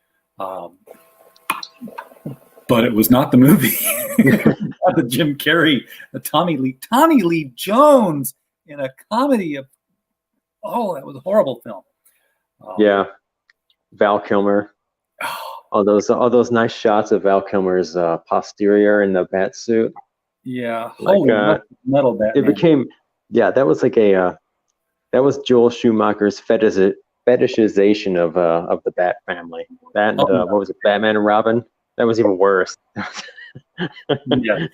S2: But it was not the movie. Not the Jim Carrey, the Tommy Lee Jones in a comedy of, that was a horrible film.
S3: Yeah. Val Kilmer. All those nice shots of Val Kilmer's posterior in the bat suit.
S2: Yeah.
S3: Like,
S2: metal Batman.
S3: It became, that was like that was Joel Schumacher's fetishization of the Bat family. That and what was it, Batman and Robin? That was even worse.
S2: Yeah.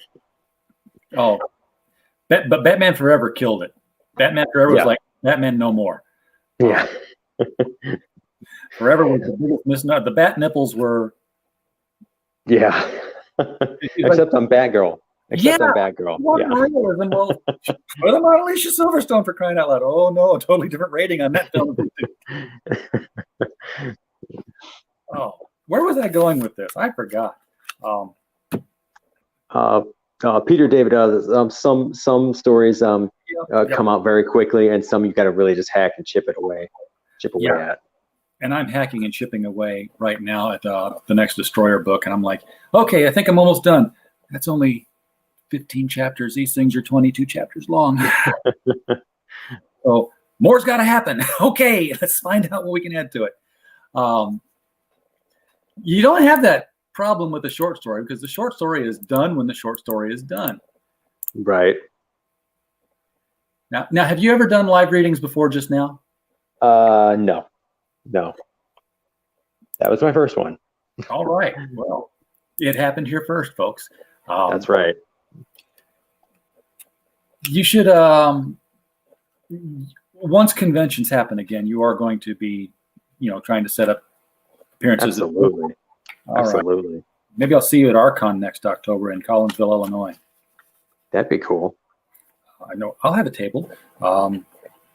S2: But Batman Forever killed it. Batman Forever was like Batman No More.
S3: Yeah.
S2: Forever was the biggest misnomer. The bat nipples were.
S3: Yeah. Except on Batgirl. Except on Batgirl.
S2: Realism. Well, put them on Alicia Silverstone, for crying out loud. Oh no, a totally different rating on that film. Where was I going with this? I forgot.
S3: Peter David, some stories come out very quickly, and some you got to really just hack and chip away at.
S2: And I'm hacking and chipping away right now at the next Destroyer book, and I'm like, okay, I think I'm almost done. That's only 15 chapters. These things are 22 chapters long. So more's got to happen. Okay, let's find out what we can add to it. You don't have that problem with the short story because the short story is done when the short story is done.
S3: Right.
S2: Now, have you ever done live readings before just now?
S3: No. That was my first one.
S2: All right. Well, it happened here first, folks.
S3: That's right.
S2: You should, once conventions happen again, you are going to be, trying to set up appearances.
S3: Absolutely. Absolutely.
S2: Right. Maybe I'll see you at Archon next October in Collinsville, Illinois.
S3: That'd be cool.
S2: I know. I'll have a table.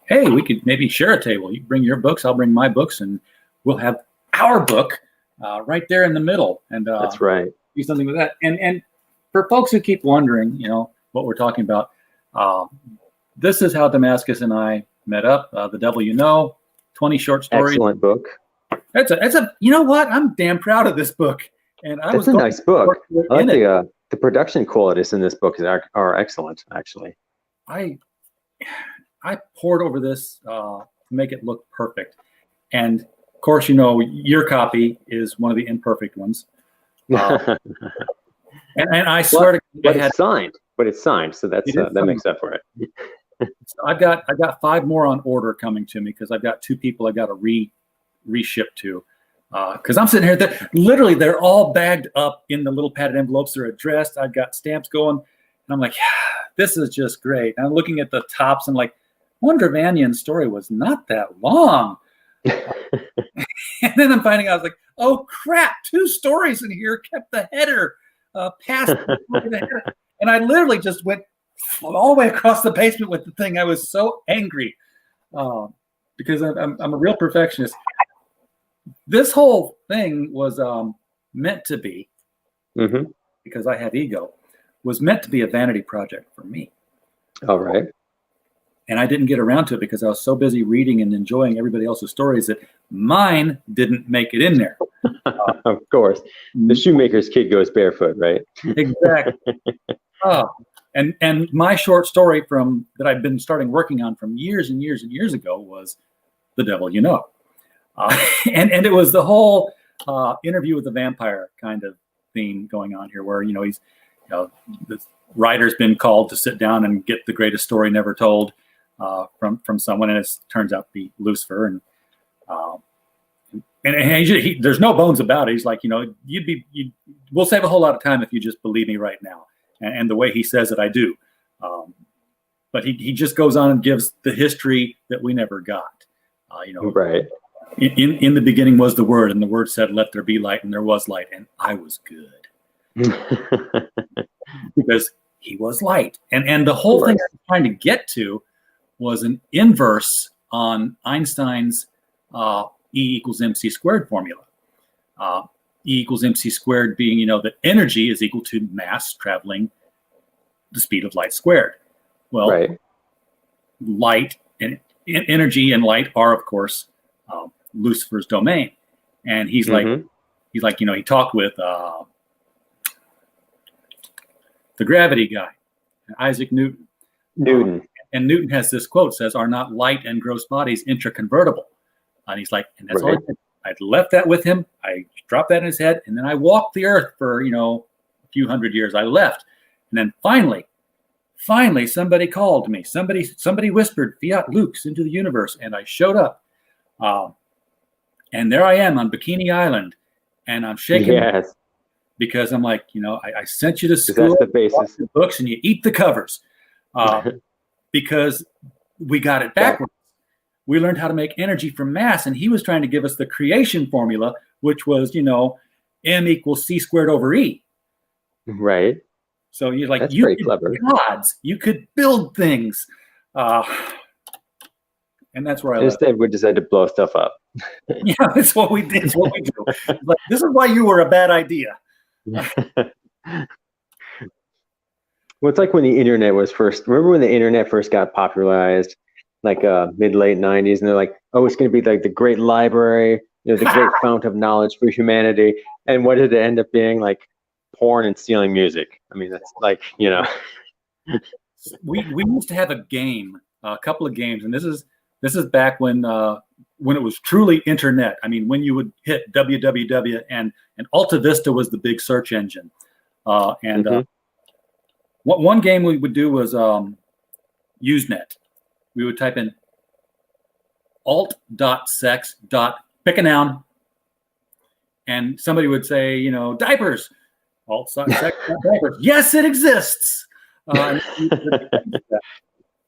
S2: Hey, we could maybe share a table. You bring your books, I'll bring my books, and we'll have our book right there in the middle, and
S3: That's right.
S2: do something with that. And for folks who keep wondering, what we're talking about, this is how Damascus and I met up. The Devil You Know, 20 short stories.
S3: Excellent book.
S2: It's a you know what? I'm damn proud of this book. And
S3: It's a nice book. I like the production qualities in this book are excellent, actually.
S2: I poured over this to make it look perfect. And of course, your copy is one of the imperfect ones. And I swear to God, it's signed, so that
S3: makes up for it.
S2: So I've got 5 more on order coming to me because I've got 2 people I got to reship to. Because I'm sitting here, literally they're all bagged up in the little padded envelopes. They're addressed. I've got stamps going, and I'm like, this is just great. And I'm looking at the tops and like, Wonder Vanyan's story was not that long. And then I'm finding out, I was like, oh crap, 2 stories in here kept the header past the header. And I literally just went all the way across the basement with the thing. I was so angry because I'm a real perfectionist. This whole thing was meant to be, because I have ego, was meant to be a vanity project for me.
S3: All right.
S2: And I didn't get around to it because I was so busy reading and enjoying everybody else's stories that mine didn't make it in there.
S3: Of course. The shoemaker's kid goes barefoot, right?
S2: Exactly. And my short story that I've been starting working on from years and years and years ago was The Devil You Know. And it was the whole interview with the vampire kind of theme going on here where, he's, the writer's been called to sit down and get the greatest story never told from someone, and it turns out to be Lucifer. And there's no bones about it. He's like, we'll save a whole lot of time if you just believe me right now. And the way he says it, I do. But he just goes on and gives the history that we never got.
S3: Right.
S2: In the beginning was the Word, and the Word said, let there be light, and there was light, and I was good. Because he was light. And the whole thing I was trying to get to was an inverse on Einstein's E equals mc squared formula. E equals mc squared being, that energy is equal to mass traveling the speed of light squared. Well, light and energy and light are, of course, Lucifer's domain. And he's like, he talked with the gravity guy, Isaac Newton. And Newton has this quote, says, are not light and gross bodies intraconvertible? And he's like, and that's all I did. I'd left that with him. I dropped that in his head. And then I walked the earth for, a few hundred years. I left. And then finally, somebody called me. Somebody whispered, Fiat Lux into the universe. And I showed up. And there I am on Bikini Island. And I'm shaking because I'm like, I sent you to school.
S3: That's the basis.
S2: The books and you eat the covers. Because we got it backwards. We learned how to make energy from mass, and he was trying to give us the creation formula, which was, M equals C squared over E.
S3: Right.
S2: So you're like,
S3: that's
S2: you
S3: very
S2: could
S3: clever.
S2: Gods, you could build things. And that's where I left.
S3: Instead, we decided to blow stuff up.
S2: Yeah, that's what we did. It's what we do. Like, this is why you were a bad idea.
S3: Well, it's like when the internet was remember when the internet first got popularized, like mid-late 90s, and they're like, oh, it's going to be like the great library, the great fount of knowledge for humanity. And what did it end up being? Like porn and stealing music. I mean, that's like,
S2: We used to have a game, a couple of games, and this is back when it was truly internet. I mean, when you would hit www and Alta Vista was the big search engine. One game we would do was Usenet. We would type in alt.sex. Pick a noun, and somebody would say, diapers. Alt.sex. Diapers. Yes, it exists. And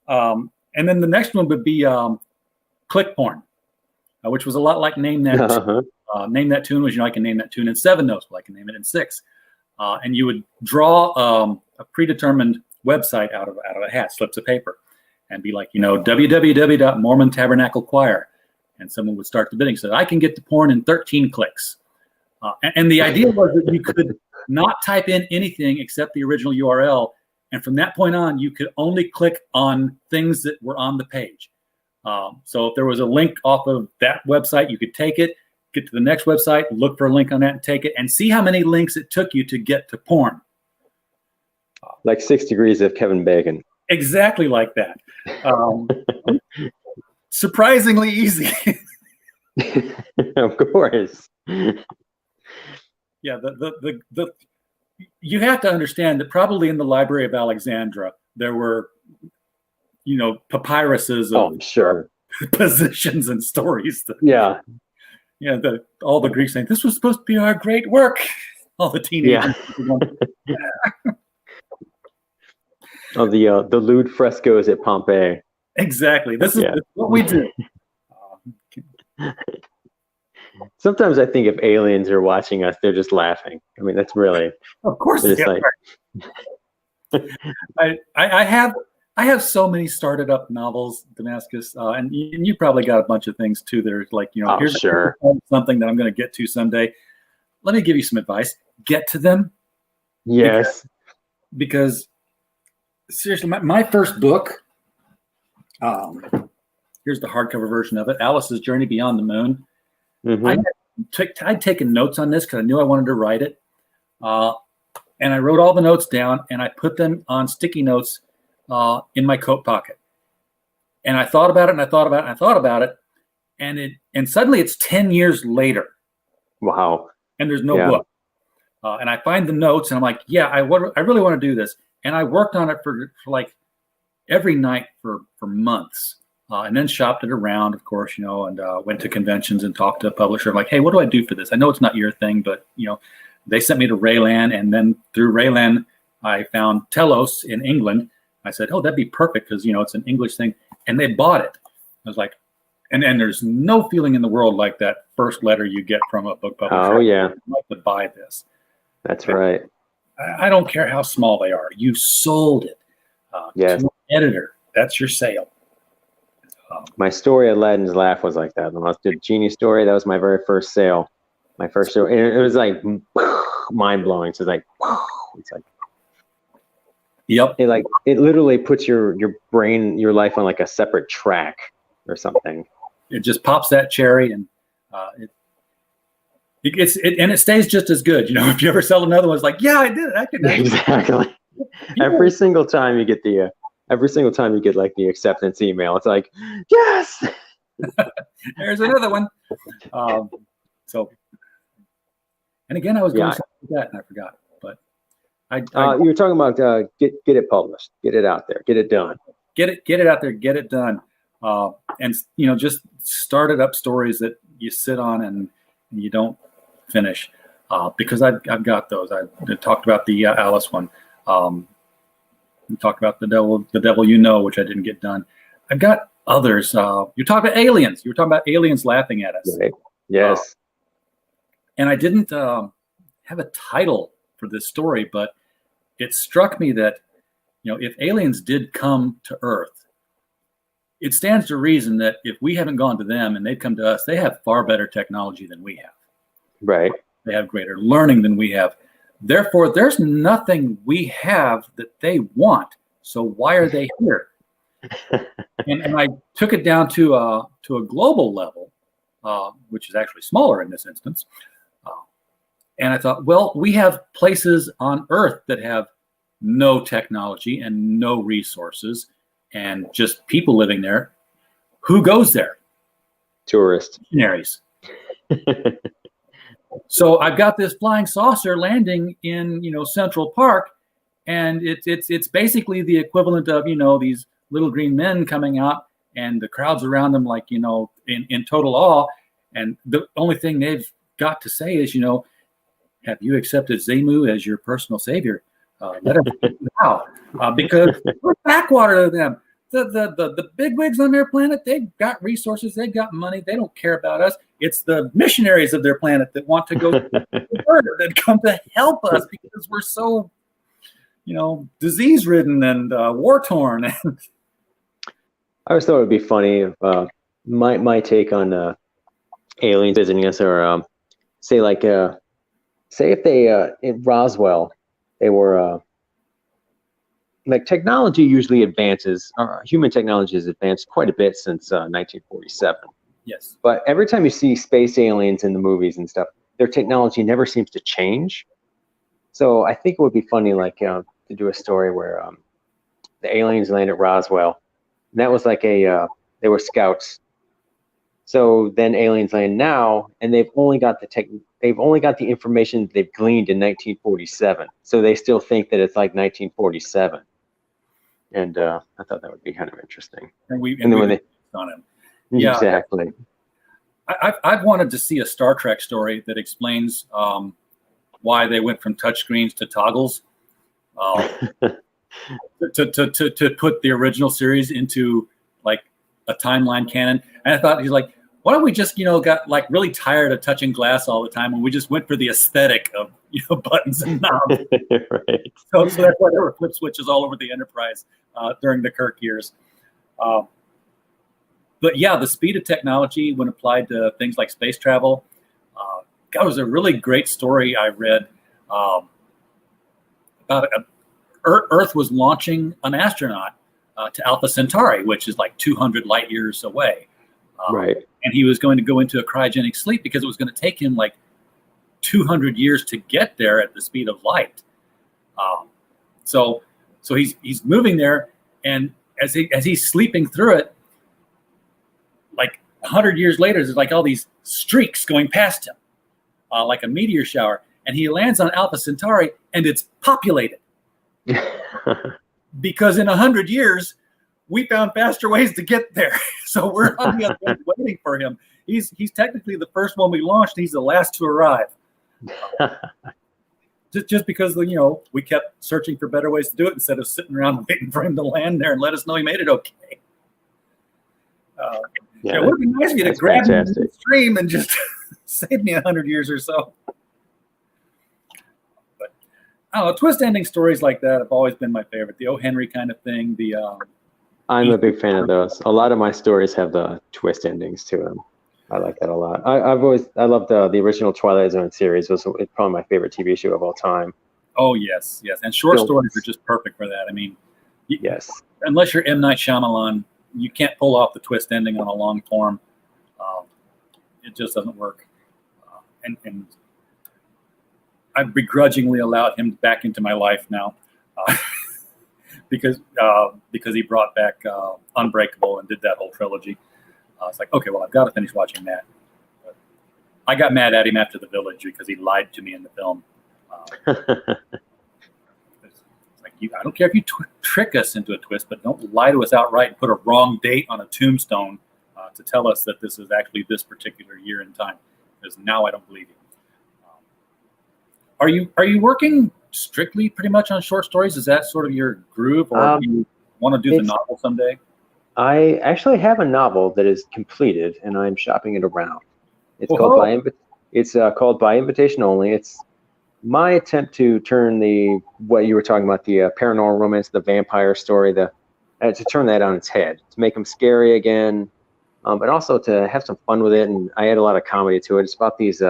S2: then the next one would be click porn, which was a lot like Name That. Name That Tune was, I can name that tune in 7 notes, but I can name it in 6. And you would draw a predetermined website out of a hat, slips of paper, and be like, www.Mormon Tabernacle Choir. And someone would start the bidding. So I can get the porn in 13 clicks. And the idea was that you could not type in anything except the original URL. And from that point on, you could only click on things that were on the page. So if there was a link off of that website, you could take it, get to the next website, look for a link on that and take it, and see how many links it took you to get to porn.
S3: Like 6 Degrees of Kevin Bacon.
S2: Exactly like that. Surprisingly easy.
S3: Of course.
S2: Yeah, you have to understand that probably in the Library of Alexandria there were, papyruses of
S3: sure.
S2: positions and stories.
S3: Yeah.
S2: All the Greeks saying this was supposed to be our great work. All the teenagers.
S3: Yeah. The lewd frescoes at Pompeii.
S2: Exactly. This is what we do.
S3: Sometimes I think if aliens are watching us, they're just laughing. I mean, that's really.
S2: Of course they are. I have so many started up novels, Damascus, and you probably got a bunch of things too. There's like, here's
S3: sure.
S2: something that I'm going to get to someday. Let me give you some advice. Get to them.
S3: Yes.
S2: Because seriously, my first book, here's the hardcover version of it, Alice's Journey Beyond the Moon. Mm-hmm. I'd taken notes on this because I knew I wanted to write it. And I wrote all the notes down and I put them on sticky notes in my coat pocket. And I thought about it and I thought about it and I thought about it. And suddenly it's 10 years later.
S3: Wow.
S2: And there's no book. And I find the notes and I'm like, I really want to do this. And I worked on it for like every night for months. And then shopped it around, of course, and went to conventions and talked to a publisher. I'm like, hey, what do I do for this? I know it's not your thing, but, they sent me to Raylan. And then through Raylan, I found Telos in England. I said, oh, that'd be perfect because, it's an English thing. And they bought it. I was like, and there's no feeling in the world like that first letter you get from a book publisher.
S3: Oh, yeah.
S2: I'd like to buy this.
S3: That's right.
S2: I don't care how small they are. You sold it
S3: yes.
S2: to an editor. That's your sale.
S3: My story, Aladdin's Laugh, was like that. The Genie story, that was my very first sale. My first show. And it was like mind-blowing. So it's like,
S2: yep.
S3: It literally puts your brain, your life on like a separate track or something.
S2: It just pops that cherry and it stays just as good. If you ever sell another one, it's like, yeah, I did it. I could.
S3: Exactly. Every single time you get like the acceptance email, it's like, yes,
S2: there's another one. And again, I was doing something like that and I forgot. But
S3: you were talking about get it published, get it out there, get it done,
S2: get it out there, get it done, and just started up stories that you sit on and you don't finish because I've got those. I talked about the Alice one. We talked about the devil, which I didn't get done. I've got others. You're talking about aliens. You were talking about aliens laughing at us.
S3: Right. Yes.
S2: And I didn't have a title for this story, but it struck me that, if aliens did come to Earth, it stands to reason that if we haven't gone to them and they've come to us, they have far better technology than we have.
S3: Right.
S2: They have greater learning than we have. Therefore, there's nothing we have that they want. So why are they here? and I took it down to a global level, which is actually smaller in this instance. And I thought, well, we have places on Earth that have no technology and no resources and just people living there. Who goes there?
S3: Tourists.
S2: Missionaries. So I've got this flying saucer landing in, Central Park, and it's basically the equivalent of, these little green men coming out and the crowds around them, like, in total awe. And the only thing they've got to say is, have you accepted Zemu as your personal savior? Let him out because we're backwater to them. The bigwigs on their planet, they've got resources, they've got money, they don't care about us. It's the missionaries of their planet that want to go that come to help us because we're so, disease-ridden and war-torn. I
S3: always thought it would be funny if my take on aliens visiting us, or say like say if they in Roswell, they were like technology usually advances. Human technology has advanced quite a bit since 1947.
S2: Yes.
S3: But every time you see space aliens in the movies and stuff, their technology never seems to change. So I think it would be funny, like to do a story where the aliens land at Roswell, and that was like they were scouts. So then aliens land now, and they've only got the information they've gleaned in 1947. So they still think that it's like 1947. And I thought that would be kind of interesting.
S2: And
S3: then when they
S2: on him. Yeah,
S3: exactly.
S2: I've wanted to see a Star Trek story that explains why they went from touchscreens to toggles. To put the original series into like a timeline canon. And I thought, he's like, why don't we just, got like really tired of touching glass all the time, and we just went for the aesthetic of buttons and knobs.
S3: Right.
S2: So that's why there were flip switches all over the Enterprise during the Kirk years. But yeah, the speed of technology when applied to things like space travel, that was a really great story I read about Earth was launching an astronaut to Alpha Centauri, which is like 200 light years away.
S3: Right.
S2: And he was going to go into a cryogenic sleep because it was going to take him like 200 years to get there at the speed of light. So he's moving there, and as he's sleeping through it, like 100 years later, there's like all these streaks going past him, like a meteor shower, and he lands on Alpha Centauri, and it's populated. Because in 100 years, we found faster ways to get there. So we're on the other end waiting for him. He's technically the first one we launched. He's the last to arrive. Just because we kept searching for better ways to do it instead of sitting around waiting for him to land there and let us know he made it okay. It would be nice of you to grab me in the stream and just save me 100 years or so. But I don't know, twist ending stories like that have always been my favorite. The O. Henry kind of thing.
S3: I'm a big fan of those. A lot of my stories have the twist endings to them. I like that a lot. I loved the original Twilight Zone series. It's probably my favorite TV show of all time.
S2: Oh yes, and short stories are just perfect for that. I mean,
S3: yes,
S2: unless you're M. Night Shyamalan, you can't pull off the twist ending on a long form. It just doesn't work. And I've begrudgingly allowed him back into my life now, because he brought back Unbreakable and did that whole trilogy. It's like, okay, well, I've got to finish watching that. But I got mad at him after The Village because he lied to me in the film. It's like, I don't care if you trick us into a twist, but don't lie to us outright and put a wrong date on a tombstone to tell us that this is actually this particular year in time. Because now I don't believe you. Are you working strictly pretty much on short stories? Is that sort of your groove, or do you want to do the novel someday?
S3: I actually have a novel that is completed, and I'm shopping it around. It's called By Invitation Only. It's my attempt to turn what you were talking about, the paranormal romance, the vampire story, to turn that on its head, to make them scary again, but also to have some fun with it. And I add a lot of comedy to it. It's about these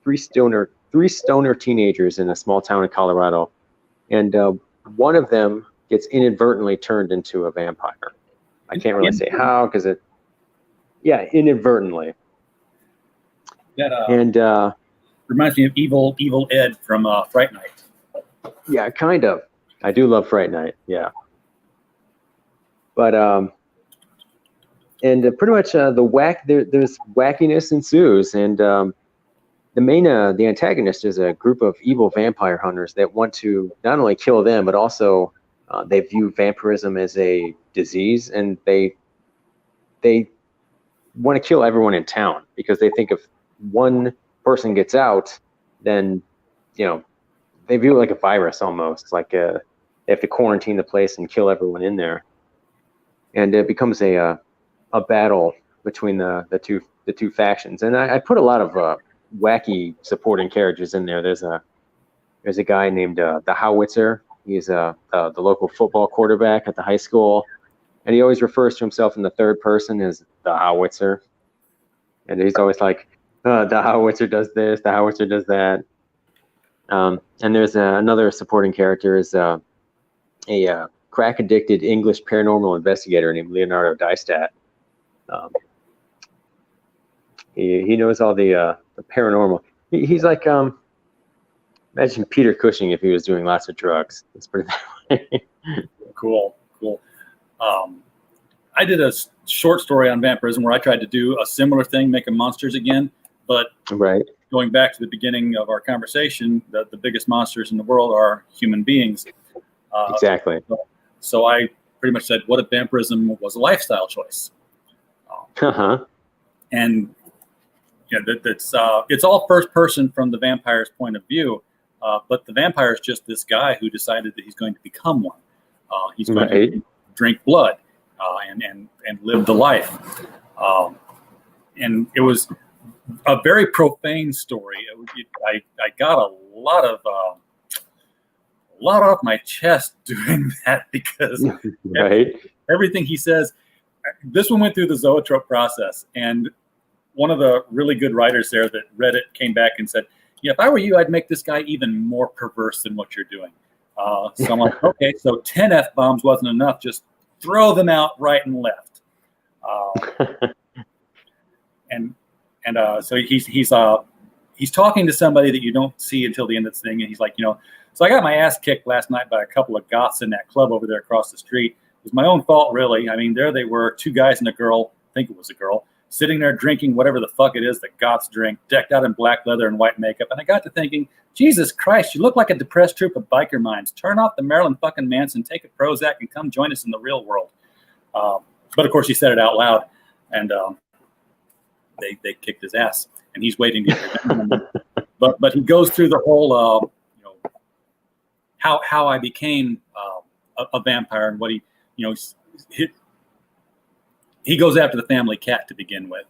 S3: three stoner teenagers in a small town in Colorado, and one of them gets inadvertently turned into a vampire. I can't really say how, because inadvertently.
S2: That reminds me of Evil Ed from Fright Night.
S3: Yeah, kind of. I do love Fright Night. Yeah, but and pretty much there's wackiness ensues, and the antagonist is a group of evil vampire hunters that want to not only kill them, but also they view vampirism as a disease, and they want to kill everyone in town because they think if one person gets out, then they view it like a virus almost. Like they have to quarantine the place and kill everyone in there, and it becomes a battle between the two factions. And I put a lot of wacky supporting characters in there. There's a guy named the Howitzer. He's the local football quarterback at the high school, and he always refers to himself in the third person as the Howitzer. And he's always like, the Howitzer does this, the Howitzer does that. And there's another supporting character is a crack-addicted English paranormal investigator named Leonardo Dystat. He knows all the paranormal. He's like imagine Peter Cushing if he was doing lots of drugs. Let's put it that way.
S2: Cool. I did a short story on vampirism where I tried to do a similar thing, making monsters again, but
S3: Right.
S2: going back to the beginning of our conversation, the biggest monsters in the world are human beings.
S3: Exactly.
S2: So I pretty much said, what if vampirism was a lifestyle choice? And it's all first person from the vampire's point of view, but the vampire is just this guy who decided that he's going to become one. He's going to drink blood and live the life. And it was a very profane story. I got a lot off my chest doing that because everything he says, this one went through the zoetrope process. And one of the really good writers there that read it came back and said, if I were you, I'd make this guy even more perverse than what you're doing. So I'm like, okay, so 10 F-bombs wasn't enough. Just throw them out right and left. So he's talking to somebody that you don't see until the end of the thing. And he's like, so I got my ass kicked last night by a couple of goths in that club over there across the street. It was my own fault, really. I mean, there they were, two guys and a girl, I think it was a girl, sitting there drinking whatever the fuck it is that goths drink, decked out in black leather and white makeup. And I got to thinking, Jesus Christ, you look like a depressed troop of biker minds. Turn off the Marilyn fucking Manson, take a Prozac, and come join us in the real world. But of course, he said it out loud, and they kicked his ass, and he's waiting to get but he goes through the whole how I became a vampire and what he goes after the family cat to begin with.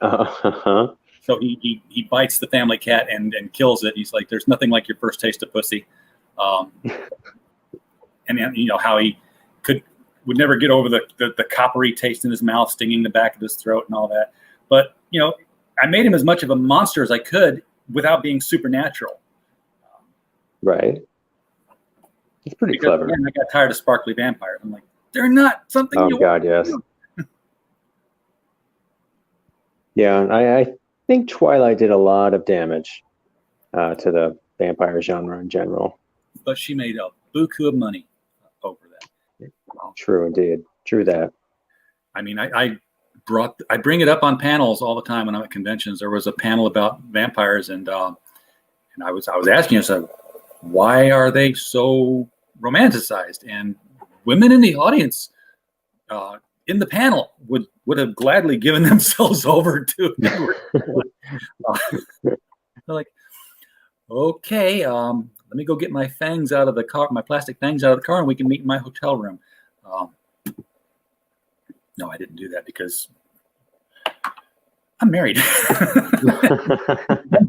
S2: So he bites the family cat and kills it. He's like, there's nothing like your first taste of pussy. And how he would never get over the coppery taste in his mouth, stinging the back of his throat and all that. But, I made him as much of a monster as I could without being supernatural.
S3: Right. It's pretty clever.
S2: Again, I got tired of sparkly vampires. I'm like, they're not something
S3: Oh,
S2: you
S3: God, yes. Yeah, I think Twilight did a lot of damage to the vampire genre in general.
S2: But she made a buku of money over that.
S3: True, indeed. True that.
S2: I mean, I bring it up on panels all the time when I'm at conventions. There was a panel about vampires, and I was asking myself, why are they so romanticized? And women in the audience, in the panel, would have gladly given themselves over to. They're like, okay, let me go get my fangs out of the car, my plastic fangs out of the car, and we can meet in my hotel room. No, I didn't do that because I'm married.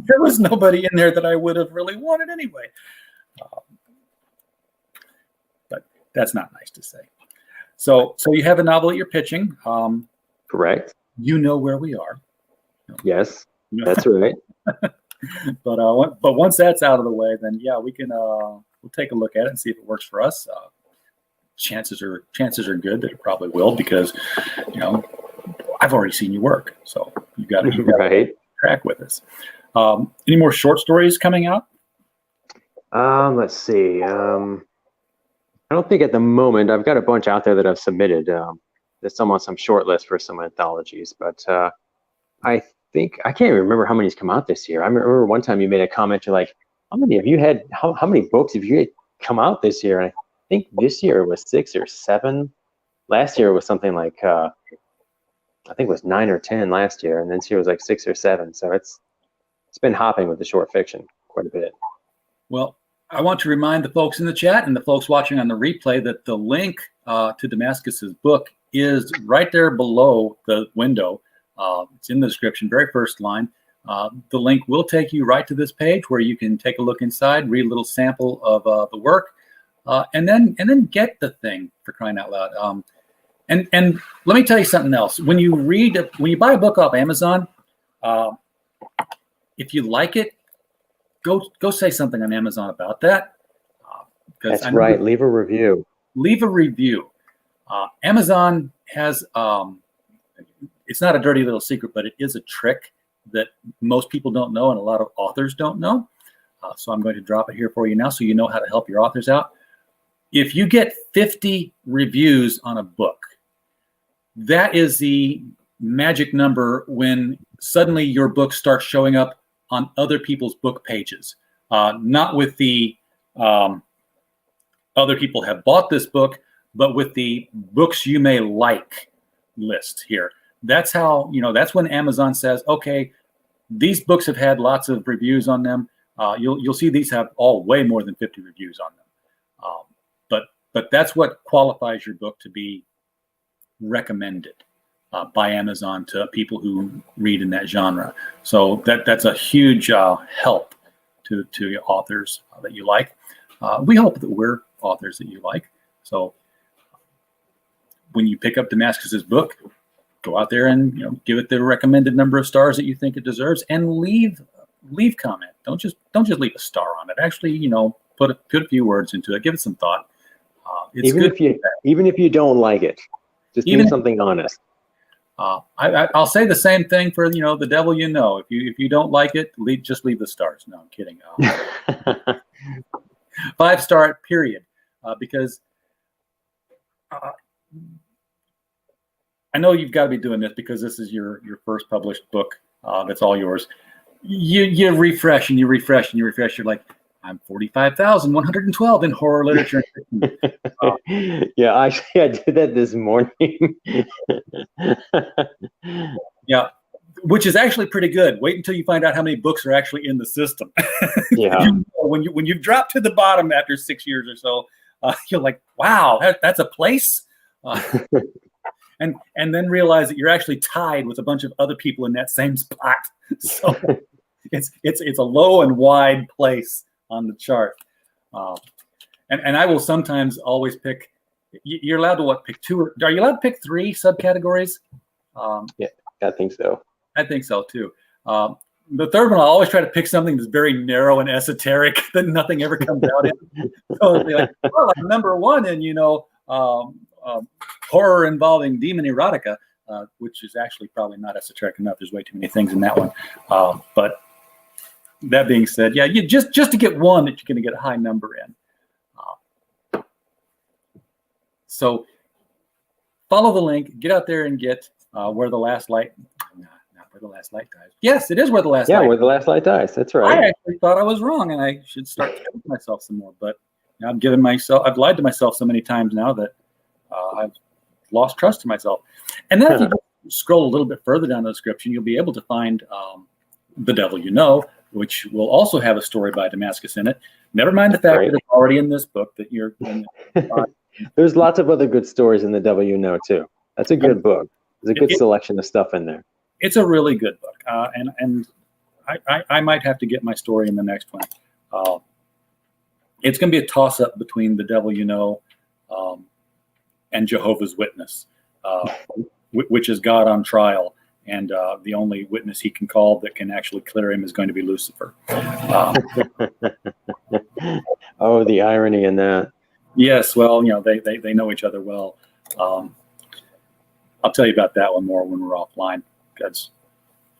S2: There was nobody in there that I would have really wanted anyway. But that's not nice to say. So you have a novel that you're pitching.
S3: Correct.
S2: You know where we are.
S3: Yes, that's right.
S2: But once that's out of the way, then yeah, we can we'll take a look at it and see if it works for us. Chances are good that it probably will, because I've already seen you work, so you got to track with us. Any more short stories coming out?
S3: Let's see. I don't think at the moment. I've got a bunch out there that I've submitted. There's some on some short list for some anthologies, but I think I can't even remember how many's come out this year. I remember one time you made a comment. You're like, "How many have you had? How many books have you had come out this year?" And I think this year it was 6 or 7. Last year it was something like I think it was 9 or 10 last year, and then this year was like 6 or 7. So it's been hopping with the short fiction quite a bit.
S2: Well, I want to remind the folks in the chat and the folks watching on the replay that the link to Damascus's book is right there below the window. It's in the description, very first line. The link will take you right to this page where you can take a look inside, read a little sample of the work, and then get the thing, for crying out loud. And let me tell you something else. When you buy a book off Amazon, if you like it, go say something on Amazon about that.
S3: That's right. Leave a review.
S2: Leave a review. Amazon has, it's not a dirty little secret, but it is a trick that most people don't know and a lot of authors don't know. So I'm going to drop it here for you now so you know how to help your authors out. If you get 50 reviews on a book, that is the magic number when suddenly your book starts showing up on other people's book pages. Not with the other people have bought this book, but with the books you may like list here. That's how, that's when Amazon says, okay, these books have had lots of reviews on them. You'll see these have all way more than 50 reviews on them. But that's what qualifies your book to be recommended by Amazon to people who read in that genre. So that's a huge help to your authors that you like. We hope that we're authors that you like. So when you pick up Damascus's book, go out there and give it the recommended number of stars that you think it deserves, and leave comment. Don't just leave a star on it. Actually, put a few words into it. Give it some thought. It's
S3: even
S2: good.
S3: Even if you don't like it, just leave something honest.
S2: I'll say the same thing for The Devil You Know. If you don't like it, just leave the stars. No, I'm kidding. 5-star period, because I know you've got to be doing this because this is your first published book. That's all yours. You refresh and you refresh and you refresh. You're like, I'm 45,112 in horror literature.
S3: Yeah, actually, I did that this morning.
S2: Yeah, which is actually pretty good. Wait until you find out how many books are actually in the system.
S3: Yeah.
S2: When you drop to the bottom after 6 years or so, you're like, wow, that's a place. And then realize that you're actually tied with a bunch of other people in that same spot. So it's a low and wide place on the chart. And I will sometimes always pick. You're allowed to pick two? Are you allowed to pick 3 subcategories?
S3: Yeah, I think so.
S2: I think so too. The third one, I'll always try to pick something that's very narrow and esoteric that nothing ever comes out in. So it'll be like, well, I'm number 1 in horror involving demon erotica, which is actually probably not esoteric enough. There's way too many things in that one. But that being said, yeah, you just to get one that you're going to get a high number in. So follow the link, get out there and get Where the Last Light. Not Where the Last Light Dies. Yes, it is Where the Last Light.
S3: Yeah, Where the Last Light Dies. That's right.
S2: I actually thought I was wrong, and I should start telling myself some more. But I've lied to myself so many times now that I've lost trust in myself. And then if you scroll a little bit further down the description, you'll be able to find The Devil You Know, which will also have a story by Damascus in it. Never mind the fact that it's already in this book that you're going to
S3: There's lots of other good stories in The Devil You Know, too. That's a good book. There's a good selection of stuff in there. It's
S2: a really good book. And I might have to get my story in the next one. It's going to be a toss-up between The Devil You Know and Jehovah's Witness, which is God on trial. And the only witness he can call that can actually clear him is going to be Lucifer.
S3: Oh, the irony in that.
S2: Yes, well, they know each other well. I'll tell you about that one more when we're offline, because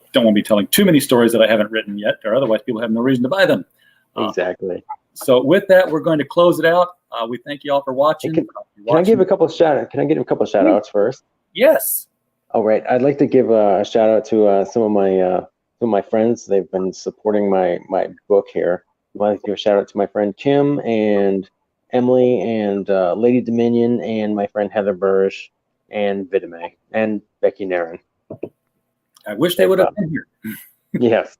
S2: I don't want to be telling too many stories that I haven't written yet, or otherwise people have no reason to buy them.
S3: Exactly.
S2: So with that, we're going to close it out. We thank you all for watching.
S3: Can I give a couple of shout outs first?
S2: Yes.
S3: All right. I'd like to give a shout out to some of my friends. They've been supporting my book here. I'd like to give a shout out to my friend Kim and Emily and Lady Dominion and my friend Heather Burge and Vidame and Becky Nairn.
S2: I wish they would have been here.
S3: Yes.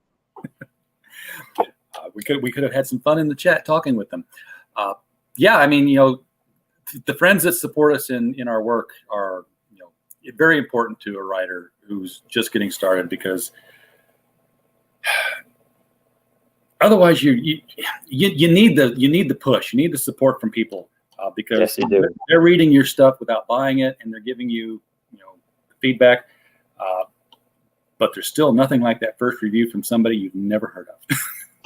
S2: We could have had some fun in the chat talking with them. Yeah, I mean, the friends that support us in our work are very important to a writer who's just getting started, because otherwise you need the push, you need the support from people, because
S3: yes, you do.
S2: They're reading your stuff without buying it, and they're giving you feedback, but there's still nothing like that first review from somebody you've never heard of.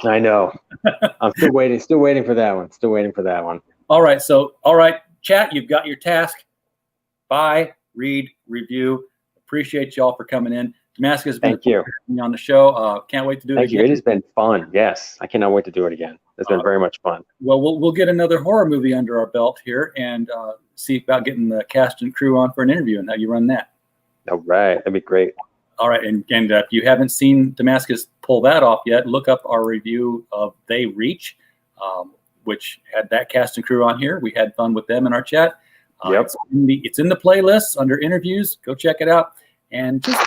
S3: I know. I'm still waiting for that one.
S2: All right, chat, you've got your task. Buy, read, review. Appreciate y'all for coming in. Damascus has been
S3: Thank you.
S2: having me on the show. Can't wait to do it
S3: Thank
S2: again.
S3: you. It has been fun. Yes, I cannot wait to do it again. It's been very much fun.
S2: Well, we'll get another horror movie under our belt here and see about getting the cast and crew on for an interview and how you run that.
S3: All right, that'd be great.
S2: All right, and if you haven't seen Damascus pull that off yet, look up our review of They Reach, which had that cast and crew on here. We had fun with them in our chat.
S3: Yep.
S2: It's in the playlists under interviews. Go check it out and just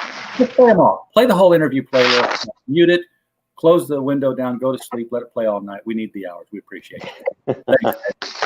S2: play them all. Play the whole interview playlist. Mute it. Close the window down. Go to sleep. Let it play all night. We need the hours. We appreciate it. Thanks, guys.